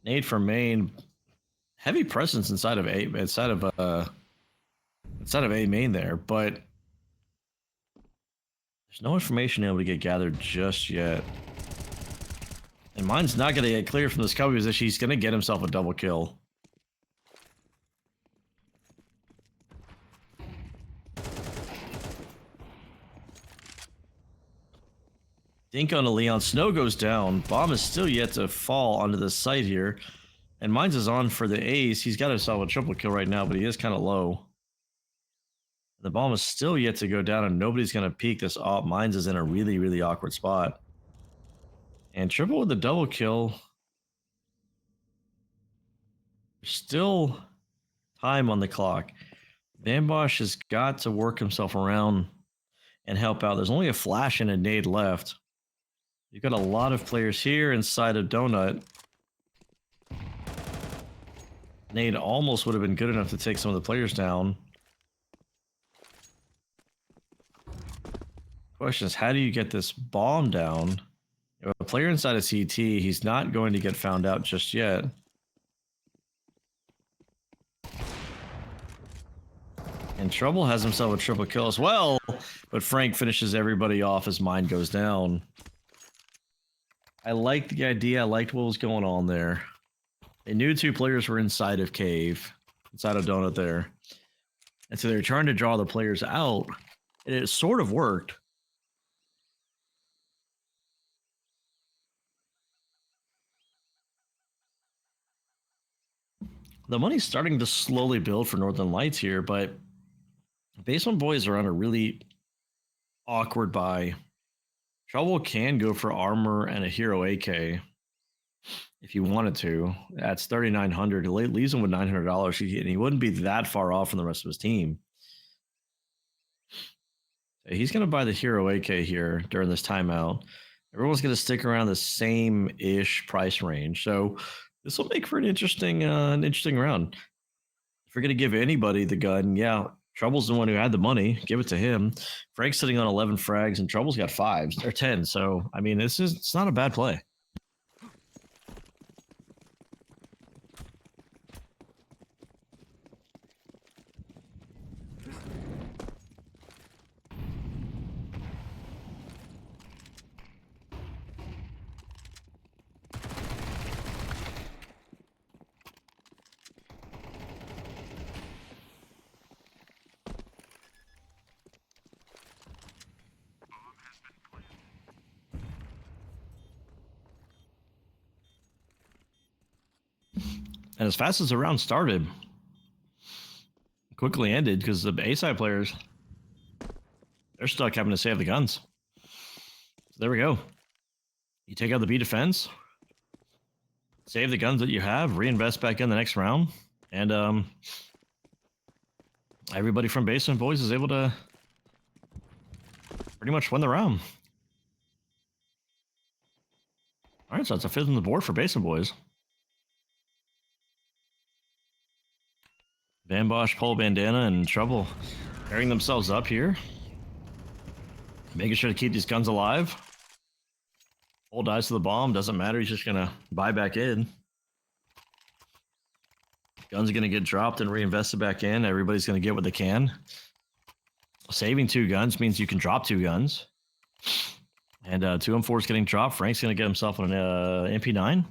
Nade from main. Heavy presence inside of A main there, but there's no information able to get gathered just yet. And mine's not going to get clear from this cover position. He's going to get himself a double kill. Dink on a Leon. Snow goes down. Bomb is still yet to fall onto the site here. And Mines is on for the ace. He's got himself a triple kill right now, but he is kind of low. The bomb is still yet to go down, and nobody's going to peek this op. Mines is in a really, really awkward spot. And triple with the double kill. There's still time on the clock. Van Bosch has got to work himself around and help out. There's only a flash and a nade left. You've got a lot of players here inside of Donut. Nade almost would have been good enough to take some of the players down. Question is, how do you get this bomb down? You have a player inside of CT. He's not going to get found out just yet. And Trouble has himself a triple kill as well, but Frank finishes everybody off as mine goes down. I liked the idea. I liked what was going on there. They knew two players were inside of Cave, inside of Donut there. And so they're trying to draw the players out. And it sort of worked. The money's starting to slowly build for Northern Lights here, but Basement Boys are on a really awkward buy. Trouble can go for armor and a hero AK if you wanted to. That's $3,900. It leaves him with $900, and he wouldn't be that far off from the rest of his team. He's going to buy the hero AK here during this timeout. Everyone's going to stick around the same-ish price range. So this will make for an interesting round. If you're going to give anybody the gun, yeah, Trouble's the one who had the money. Give it to him. Frank's sitting on 11 frags, and Trouble's got 5s or 10. So, I mean, it's not a bad play. And as fast as the round started, quickly ended because the A-side players, they're stuck having to save the guns. So there we go. You take out the B defense, save the guns that you have, reinvest back in the next round, and everybody from Basement Boys is able to pretty much win the round. All right, so it's a 5th on the board for Basement Boys. Van Bosch, Pole Bandana, and Trouble pairing themselves up here. Making sure to keep these guns alive. Pole dies to the bomb. Doesn't matter. He's just going to buy back in. Guns are going to get dropped and reinvested back in. Everybody's going to get what they can. Saving 2 guns means you can drop 2 guns. And 2 M4 is getting dropped. Frank's going to get himself an MP9.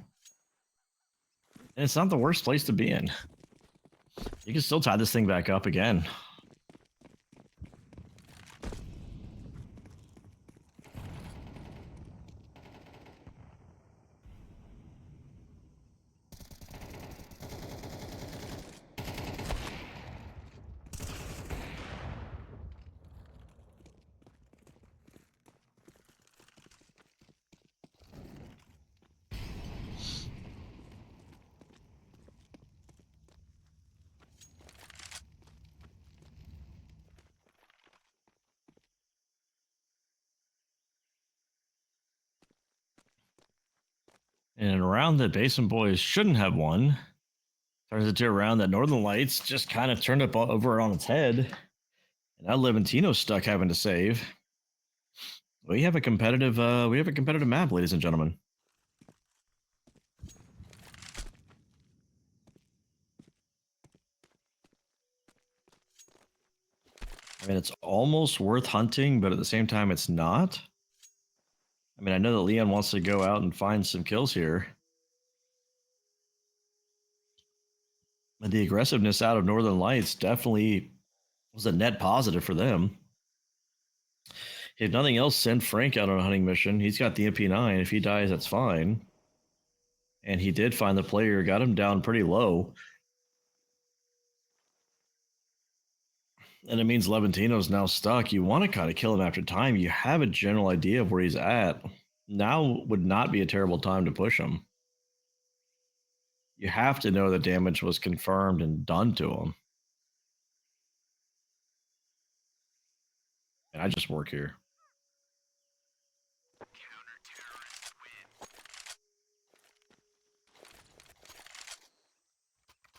And it's not the worst place to be in. You can still tie this thing back up again. And a round that Basin Boys shouldn't have won turns into a round that Northern Lights just kind of turned up over on its head. And now Levantino's stuck having to save. We have a competitive map, ladies and gentlemen. I mean, it's almost worth hunting, but at the same time, it's not. I mean, I know that Leon wants to go out and find some kills here. But the aggressiveness out of Northern Lights definitely was a net positive for them. If nothing else, send Frank out on a hunting mission. He's got the MP9. If he dies, that's fine. And he did find the player, got him down pretty low. And it means Levantino's now stuck. You want to kind of kill him after time. You have a general idea of where he's at. Now would not be a terrible time to push him. You have to know the damage was confirmed and done to him. And I just work here.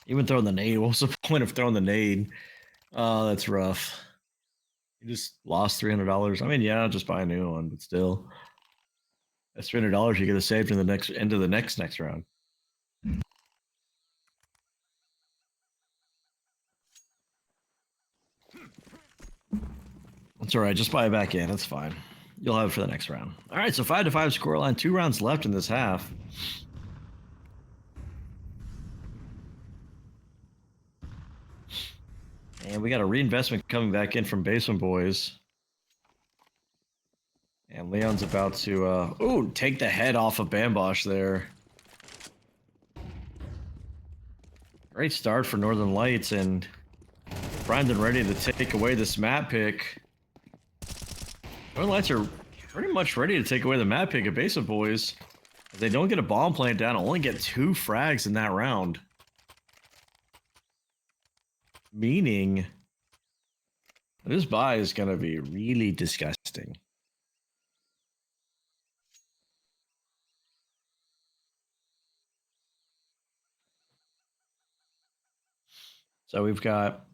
Even throwing the nade. What was the point of throwing the nade? Oh, that's rough. You just lost $300. I mean, yeah, just buy a new one, but still, that's $300 you could have saved in the next round. That's all right. Just buy it back in. That's fine. You'll have it for the next round. All right, so 5-5 scoreline. 2 rounds left in this half. And we got a reinvestment coming back in from Basement Boys. And Leon's about to, take the head off of Bambosh there. Great start for Northern Lights, and primed and ready to take away this map pick. Northern Lights are pretty much ready to take away the map pick of Basement Boys. If they don't get a bomb plant down, only get 2 frags in that round. Meaning, this buy is going to be really disgusting. So we've got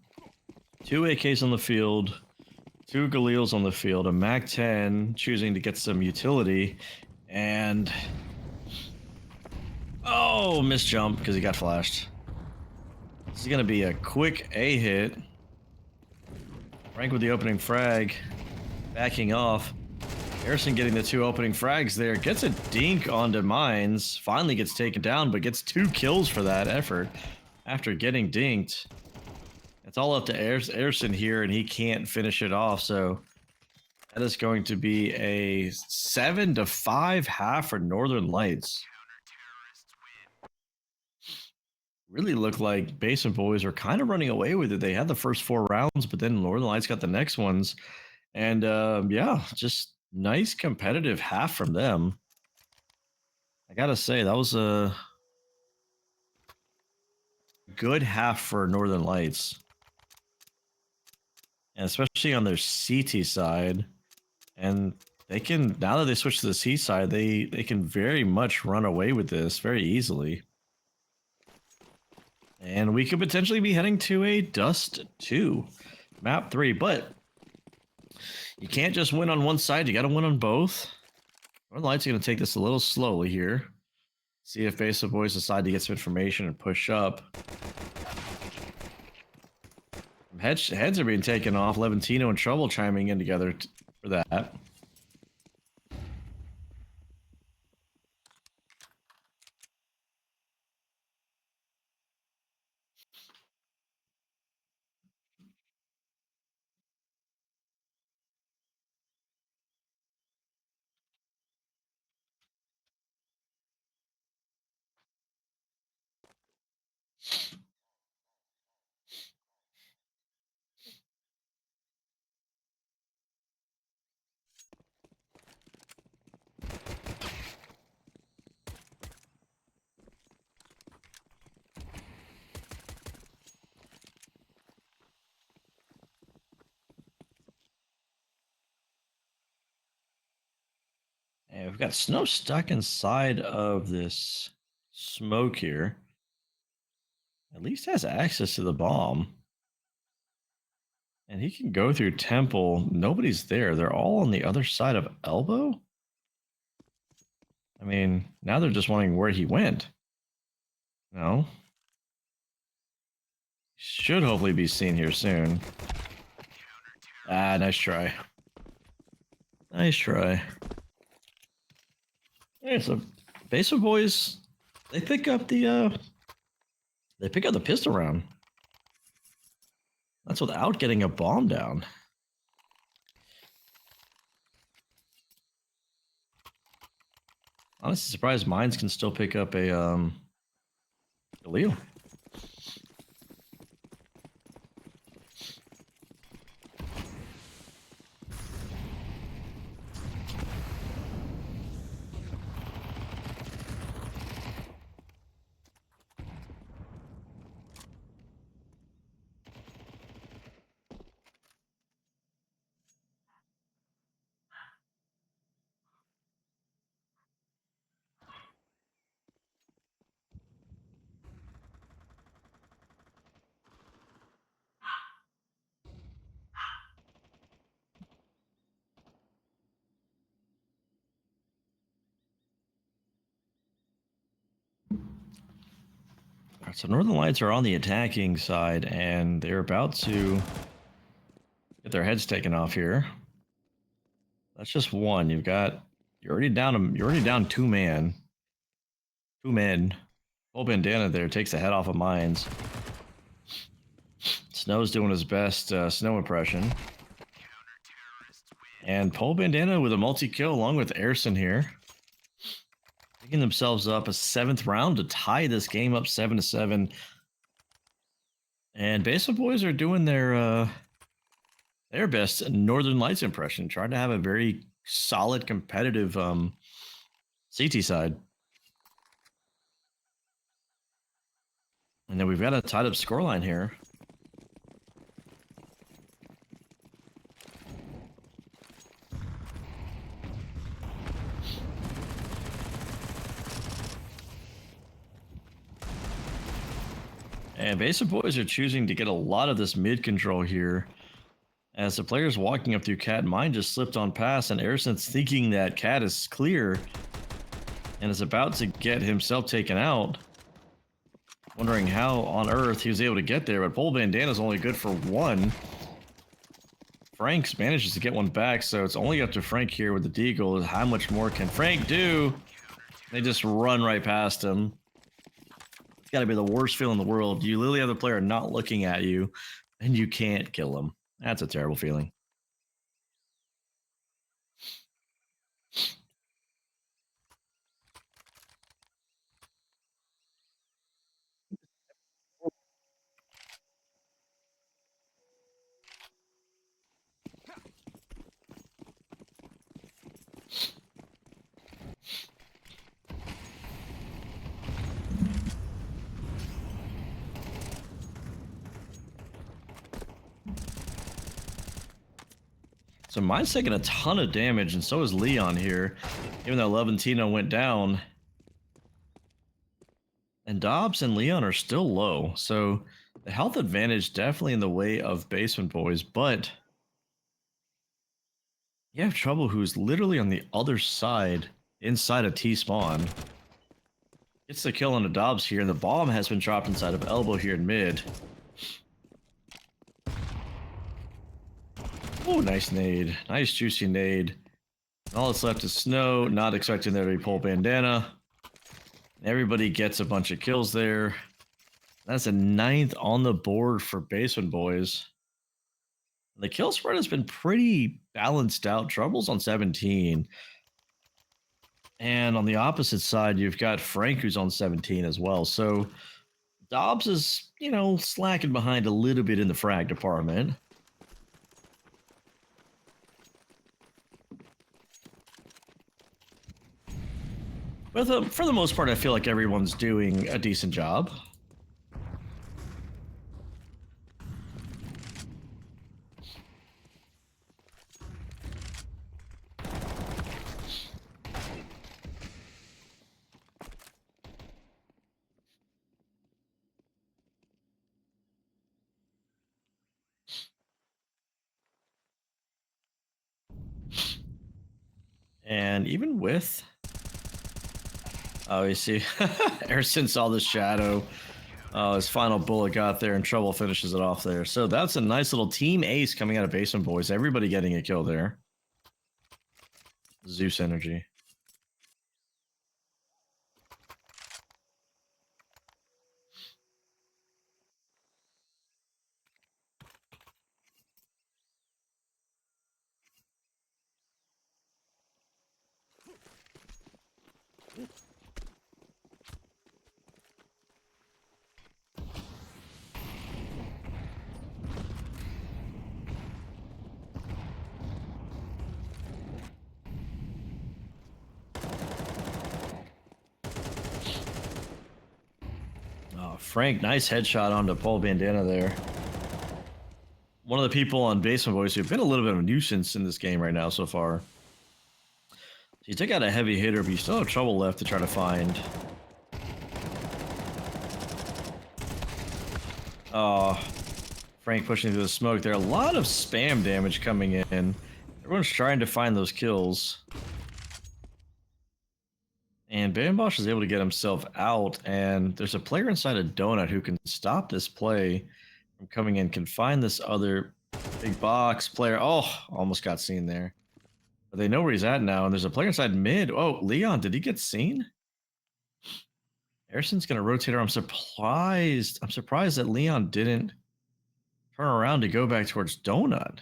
2 AKs on the field, 2 Galils on the field, a MAC-10 choosing to get some utility, and... oh, missed jump because he got flashed. This is going to be a quick A hit. Frank with the opening frag, backing off. Harrison getting the 2 opening frags there, gets a dink onto mines, finally gets taken down, but gets 2 kills for that effort after getting dinked. It's all up to Harrison here, and he can't finish it off, so that is going to be a 7-5 half for Northern Lights. Really looked like Basement Boys are kind of running away with it. They had the first 4 rounds, but then Northern Lights got the next ones. And yeah, just nice competitive half from them. I gotta say, that was a good half for Northern Lights. And especially on their CT side. And they can, now that they switch to the C side, they can very much run away with this very easily. And we could potentially be heading to a Dust 2, Map 3, but you can't just win on one side, you gotta win on both. Northern Lights are gonna take this a little slowly here. See if Basement Boys decide to get some information and push up. Heads are being taken off. Levantino and Trouble chiming in together for that. Yeah, we've got Snow stuck inside of this smoke here. At least has access to the bomb. And he can go through Temple. Nobody's there. They're all on the other side of Elbow. I mean, now they're just wondering where he went. No. Should hopefully be seen here soon. Ah, nice try. Nice try. Yeah, so Basement Boys, they pick up the pistol round. That's without getting a bomb down. Honestly surprised mines can still pick up a Leo. All right, so Northern Lights are on the attacking side, and they're about to get their heads taken off here. That's just one. You're already down two men. Full bandana there takes the head off of mines. Snow's doing his best snow impression. And Pole Bandana with a multi-kill along with Airson here. Picking themselves up a 7th round to tie this game up 7-7. And Basement Boys are doing their best Northern Lights impression, trying to have a very solid competitive CT side. And then we've got a tied up scoreline here. And Basement Boys are choosing to get a lot of this mid control here. As the players walking up through Cat, mine just slipped on pass, and Aerson's thinking that Cat is clear and is about to get himself taken out. Wondering how on earth he was able to get there, but Pole Bandana's only good for one. Franks manages to get one back, so it's only up to Frank here with the deagle. How much more can Frank do? They just run right past him. It's got to be the worst feeling in the world. You literally have the player not looking at you, and you can't kill him. That's a terrible feeling. So mine's taking a ton of damage, and so is Leon here, even though Levantino went down. And Dobbs and Leon are still low, so the health advantage definitely in the way of Basement Boys, but you have Trouble, who's literally on the other side, inside of T-spawn. Gets the kill on the Dobbs here, and the bomb has been dropped inside of Elbow here in mid. Oh, nice nade. Nice juicy nade. And all that's left is Snow, not expecting there to be Pole Bandana. Everybody gets a bunch of kills there. That's a 9th on the board for Basement Boys. The kill spread has been pretty balanced out. Trouble's on 17. And on the opposite side, you've got Frank, who's on 17 as well. So Dobbs is, slacking behind a little bit in the frag department. But for the most part, I feel like everyone's doing a decent job. And even with, oh, you see, Erson saw the shadow. His final bullet got there and Trouble finishes it off there. So that's a nice little team ace coming out of Basement Boys. Everybody getting a kill there. Zeus energy. Oh, Frank, nice headshot onto Paul Bandana there. One of the people on Basement Boys who've been a little bit of a nuisance in this game right now so far. So you take out a heavy hitter, but you still have trouble left to try to find. Oh, Frank pushing through the smoke there. A lot of spam damage coming in. Everyone's trying to find those kills. And Bambosh is able to get himself out, and there's a player inside a donut who can stop this play from coming in, can find this other big box player. Oh, almost got seen there. But they know where he's at now, and there's a player inside mid. Oh, Leon, did he get seen? Erson's going to rotate her. I'm surprised. I'm surprised that Leon didn't turn around to go back towards donut.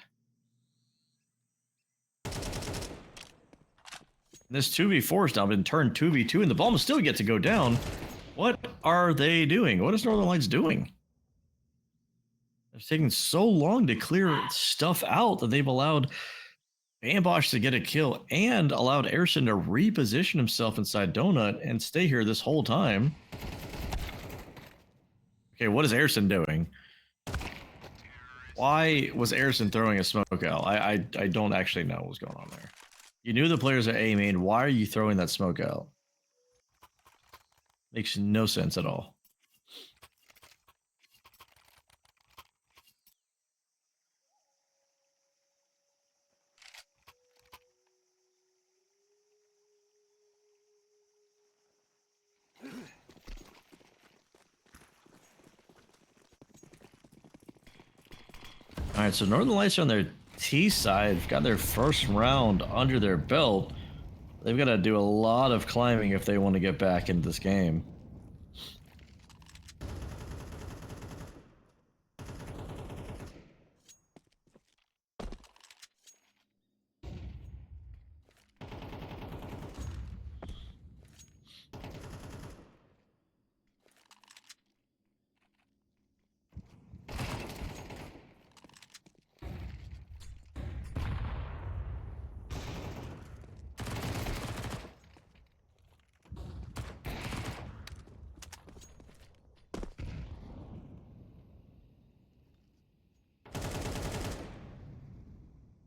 This 2v4 has now been turned 2v2, and the bomb still yet to go down. What are they doing? What is Northern Lights doing? It's taking so long to clear stuff out that they've allowed Bambosh to get a kill and allowed Erson to reposition himself inside Donut and stay here this whole time. Okay, what is Erson doing? Why was Erson throwing a smoke out? I don't actually know what's going on there. You knew the players are A main. Why are you throwing that smoke out? Makes no sense at all. All right, so Northern Lights are on their T side, got their first round under their belt. They've got to do a lot of climbing if they want to get back into this game.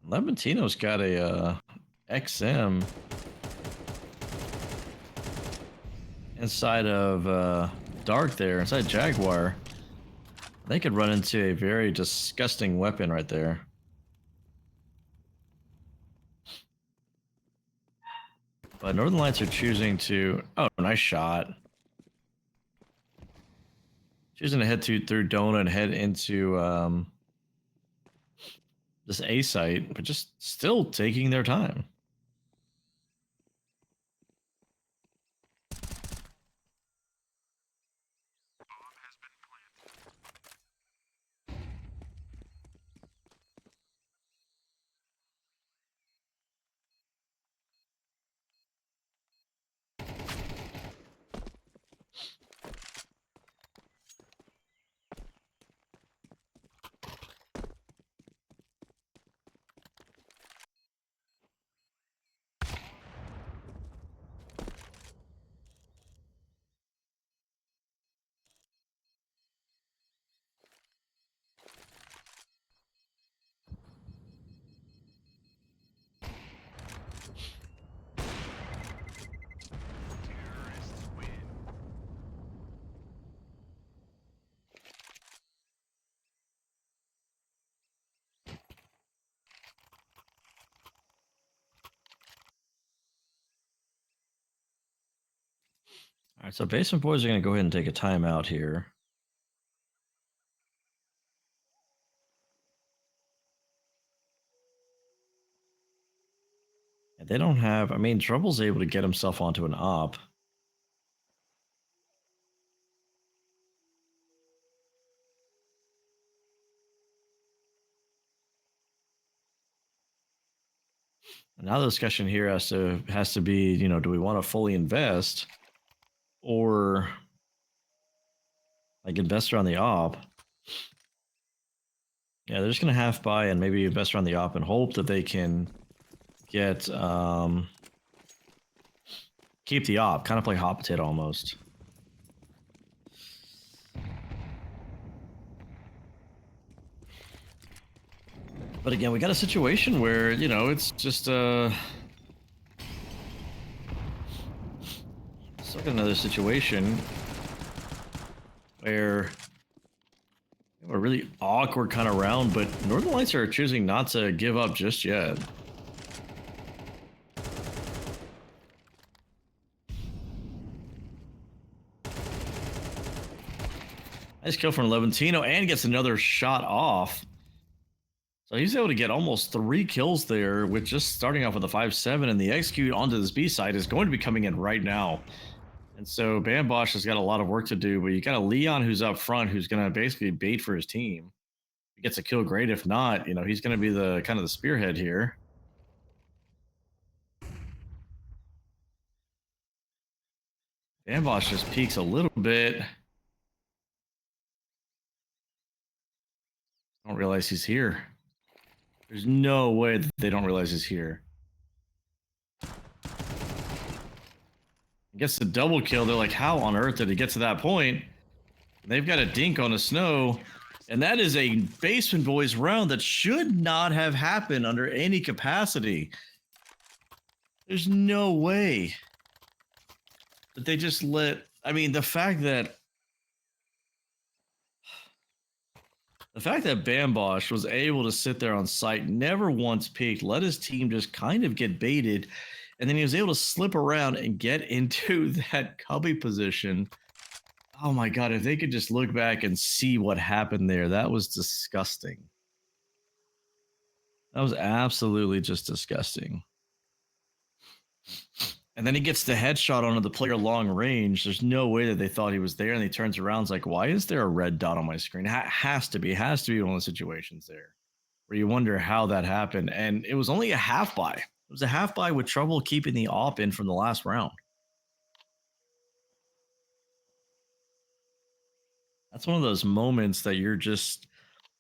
Levantino's got a XM inside of Dark there, inside Jaguar. They could run into a very disgusting weapon right there. But Northern Lights are choosing to... Oh, nice shot. Choosing to head through Donut and head into this A site, but just still taking their time. right, so Basement Boys are going to go ahead and take a timeout here. And they don't have, I mean, Trouble's able to get himself onto an op. And now the discussion here has to be, do we want to fully invest or like invest around the op? Yeah, they're just gonna half buy and maybe invest around the op and hope that they can get keep the op, kind of play hot potato almost. But again, we got a situation where, it's just still got another situation where a really awkward kind of round, but Northern Lights are choosing not to give up just yet. Nice kill from Levantino and gets another shot off. So he's able to get almost 3 kills there with just starting off with a 5-7, and the execute onto this B side is going to be coming in right now. And so Bambosh has got a lot of work to do, but you got a Leon who's up front who's going to basically bait for his team. If he gets a kill, great. If not, he's going to be the kind of the spearhead here. Bambosh just peeks a little bit. Don't realize he's here. There's no way that they don't realize he's here. He gets the double kill. They're like, how on earth did he get to that point? And they've got a dink on the snow. And that is a Basement Boys round that should not have happened under any capacity. There's no way that they just let... I mean, the fact that Bambosh was able to sit there on site, never once peeked, let his team just kind of get baited, and then he was able to slip around and get into that cubby position. Oh my God, if they could just look back and see what happened there, that was disgusting. That was absolutely just disgusting. And then he gets the headshot onto the player long range. There's no way that they thought he was there. And he turns around and is like, why is there a red dot on my screen? Has to be. It has to be one of the situations there where you wonder how that happened. And it was only a half buy. It was a half buy with trouble keeping the op in from the last round. That's one of those moments that you're just,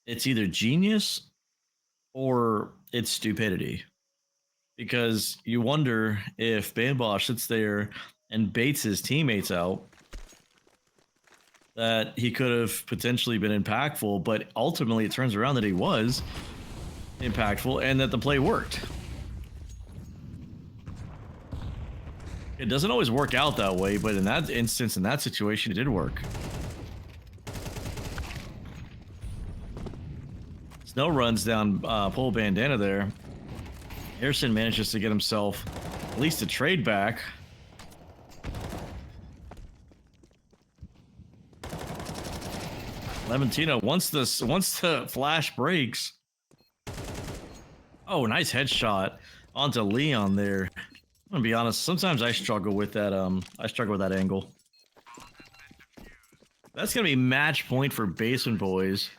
it's either genius or it's stupidity. Because you wonder if Bambosh sits there and baits his teammates out, that he could have potentially been impactful, but ultimately it turns around that he was impactful and that the play worked. It doesn't always work out that way, but in that instance, in that situation, it did work. Snow runs down Pole Bandana there. Harrison manages to get himself at least a trade back. Levantino, once the flash breaks. Oh, nice headshot onto Leon there. I'm gonna be honest, sometimes I struggle with that angle. That's gonna be match point for Basement Boys.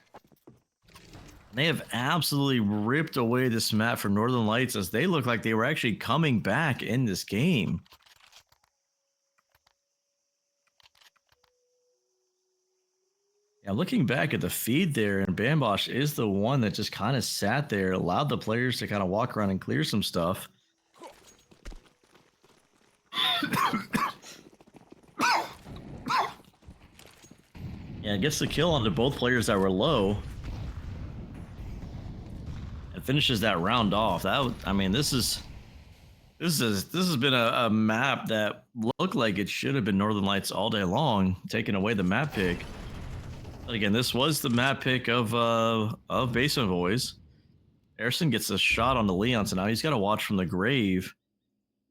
They have absolutely ripped away this map from Northern Lights as they look like they were actually coming back in this game. Yeah, looking back at the feed there, and Bambosh is the one that just kind of sat there, allowed the players to kind of walk around and clear some stuff. Yeah, gets the kill onto both players that were low. Finishes that round off. This has been a map that looked like it should have been Northern Lights all day long, taking away the map pick. But again, this was the map pick of Basement Boys. Harrison gets a shot on the Leon, so now he's got to watch from the grave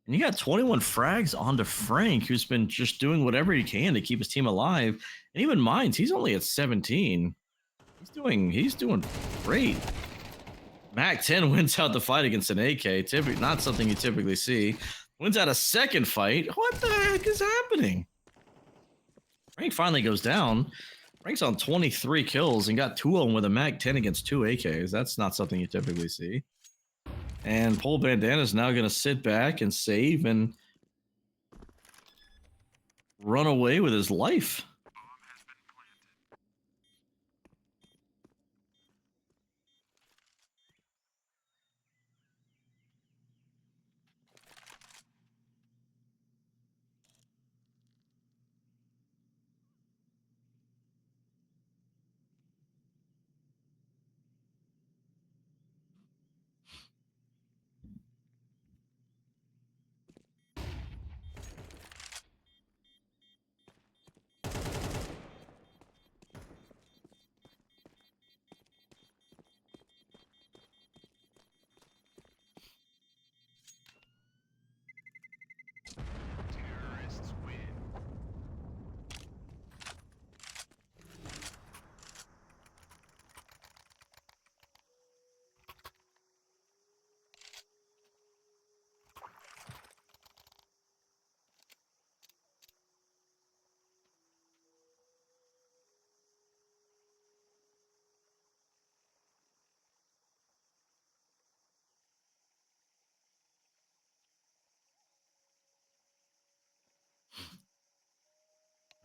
And you got 21 frags onto Frank, who's been just doing whatever he can to keep his team alive. And even Mines, he's only at 17. He's doing great. Mac 10 wins out the fight against an AK, typically not something you typically see. Wins out a second fight. What the heck is happening? Frank finally goes down. Frank's on 23 kills and got 2 of them with a Mac 10 against 2 AKs. That's not something you typically see. And Paul Bandana is now going to sit back and save and run away with his life.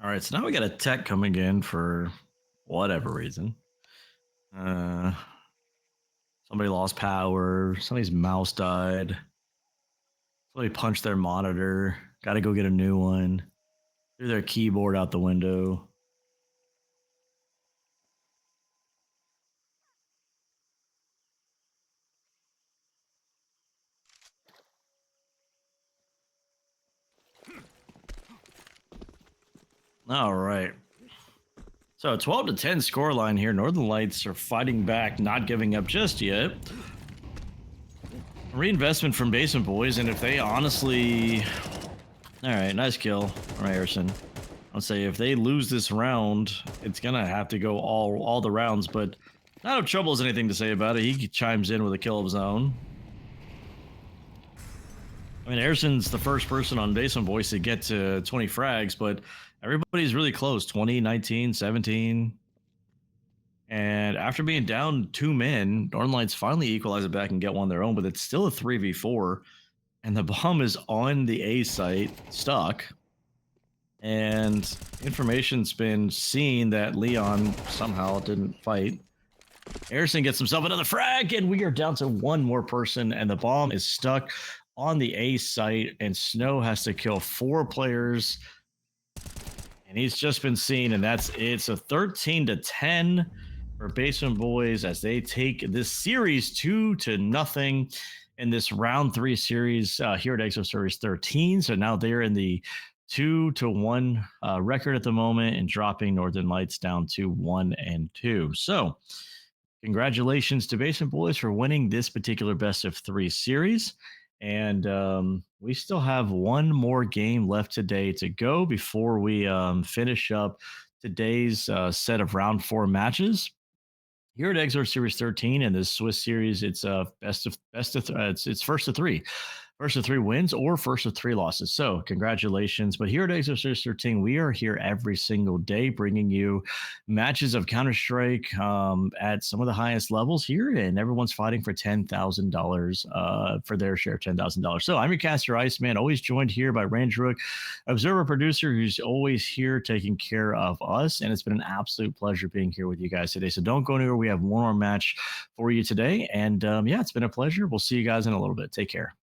All right, so now we got a tech coming in for whatever reason. Uh, Somebody lost power. Somebody's mouse died. Somebody punched their monitor. Got to go get a new one. Threw their keyboard out the window. All right. So 12 to 10 scoreline here. Northern Lights are fighting back, not giving up just yet. Reinvestment from Basement Boys, and if they honestly... All right, nice kill from Harrison. I'll say if they lose this round, it's going to have to go all the rounds, but not of trouble has anything to say about it. He chimes in with a kill of his own. I mean, Harrison's the first person on Basement Boys to get to 20 frags, but everybody's really close. 20, 19, 17. And after being down 2 men, Northern Lights finally equalize it back and get one of their own, but it's still a 3v4. And the bomb is on the A site, stuck. And information's been seen that Leon somehow didn't fight. Harrison gets himself another frag, and we are down to one more person, and the bomb is stuck on the A site, and Snow has to kill 4 players. And he's just been seen, and that's it. So 13 to 10 for Basement Boys as they take this series 2-0 in this round 3 series here at EXORT Series 13. So now they're in the 2-1 record at the moment and dropping Northern Lights down to 1-2. So congratulations to Basement Boys for winning this particular best of 3 series. And we still have one more game left today to go before we finish up today's set of round 4 matches. Here at EXORT Series 13 and the Swiss series, it's it's first of 3. First of 3 wins or first of 3 losses. So congratulations. But here at EXORT Series 13, we are here every single day bringing you matches of Counter-Strike at some of the highest levels here. And everyone's fighting for $10,000 for their share of $10,000. So I'm your caster Iceman, always joined here by Range Rook, observer producer, who's always here taking care of us. And it's been an absolute pleasure being here with you guys today. So don't go anywhere. We have one more match for you today. And yeah, it's been a pleasure. We'll see you guys in a little bit. Take care.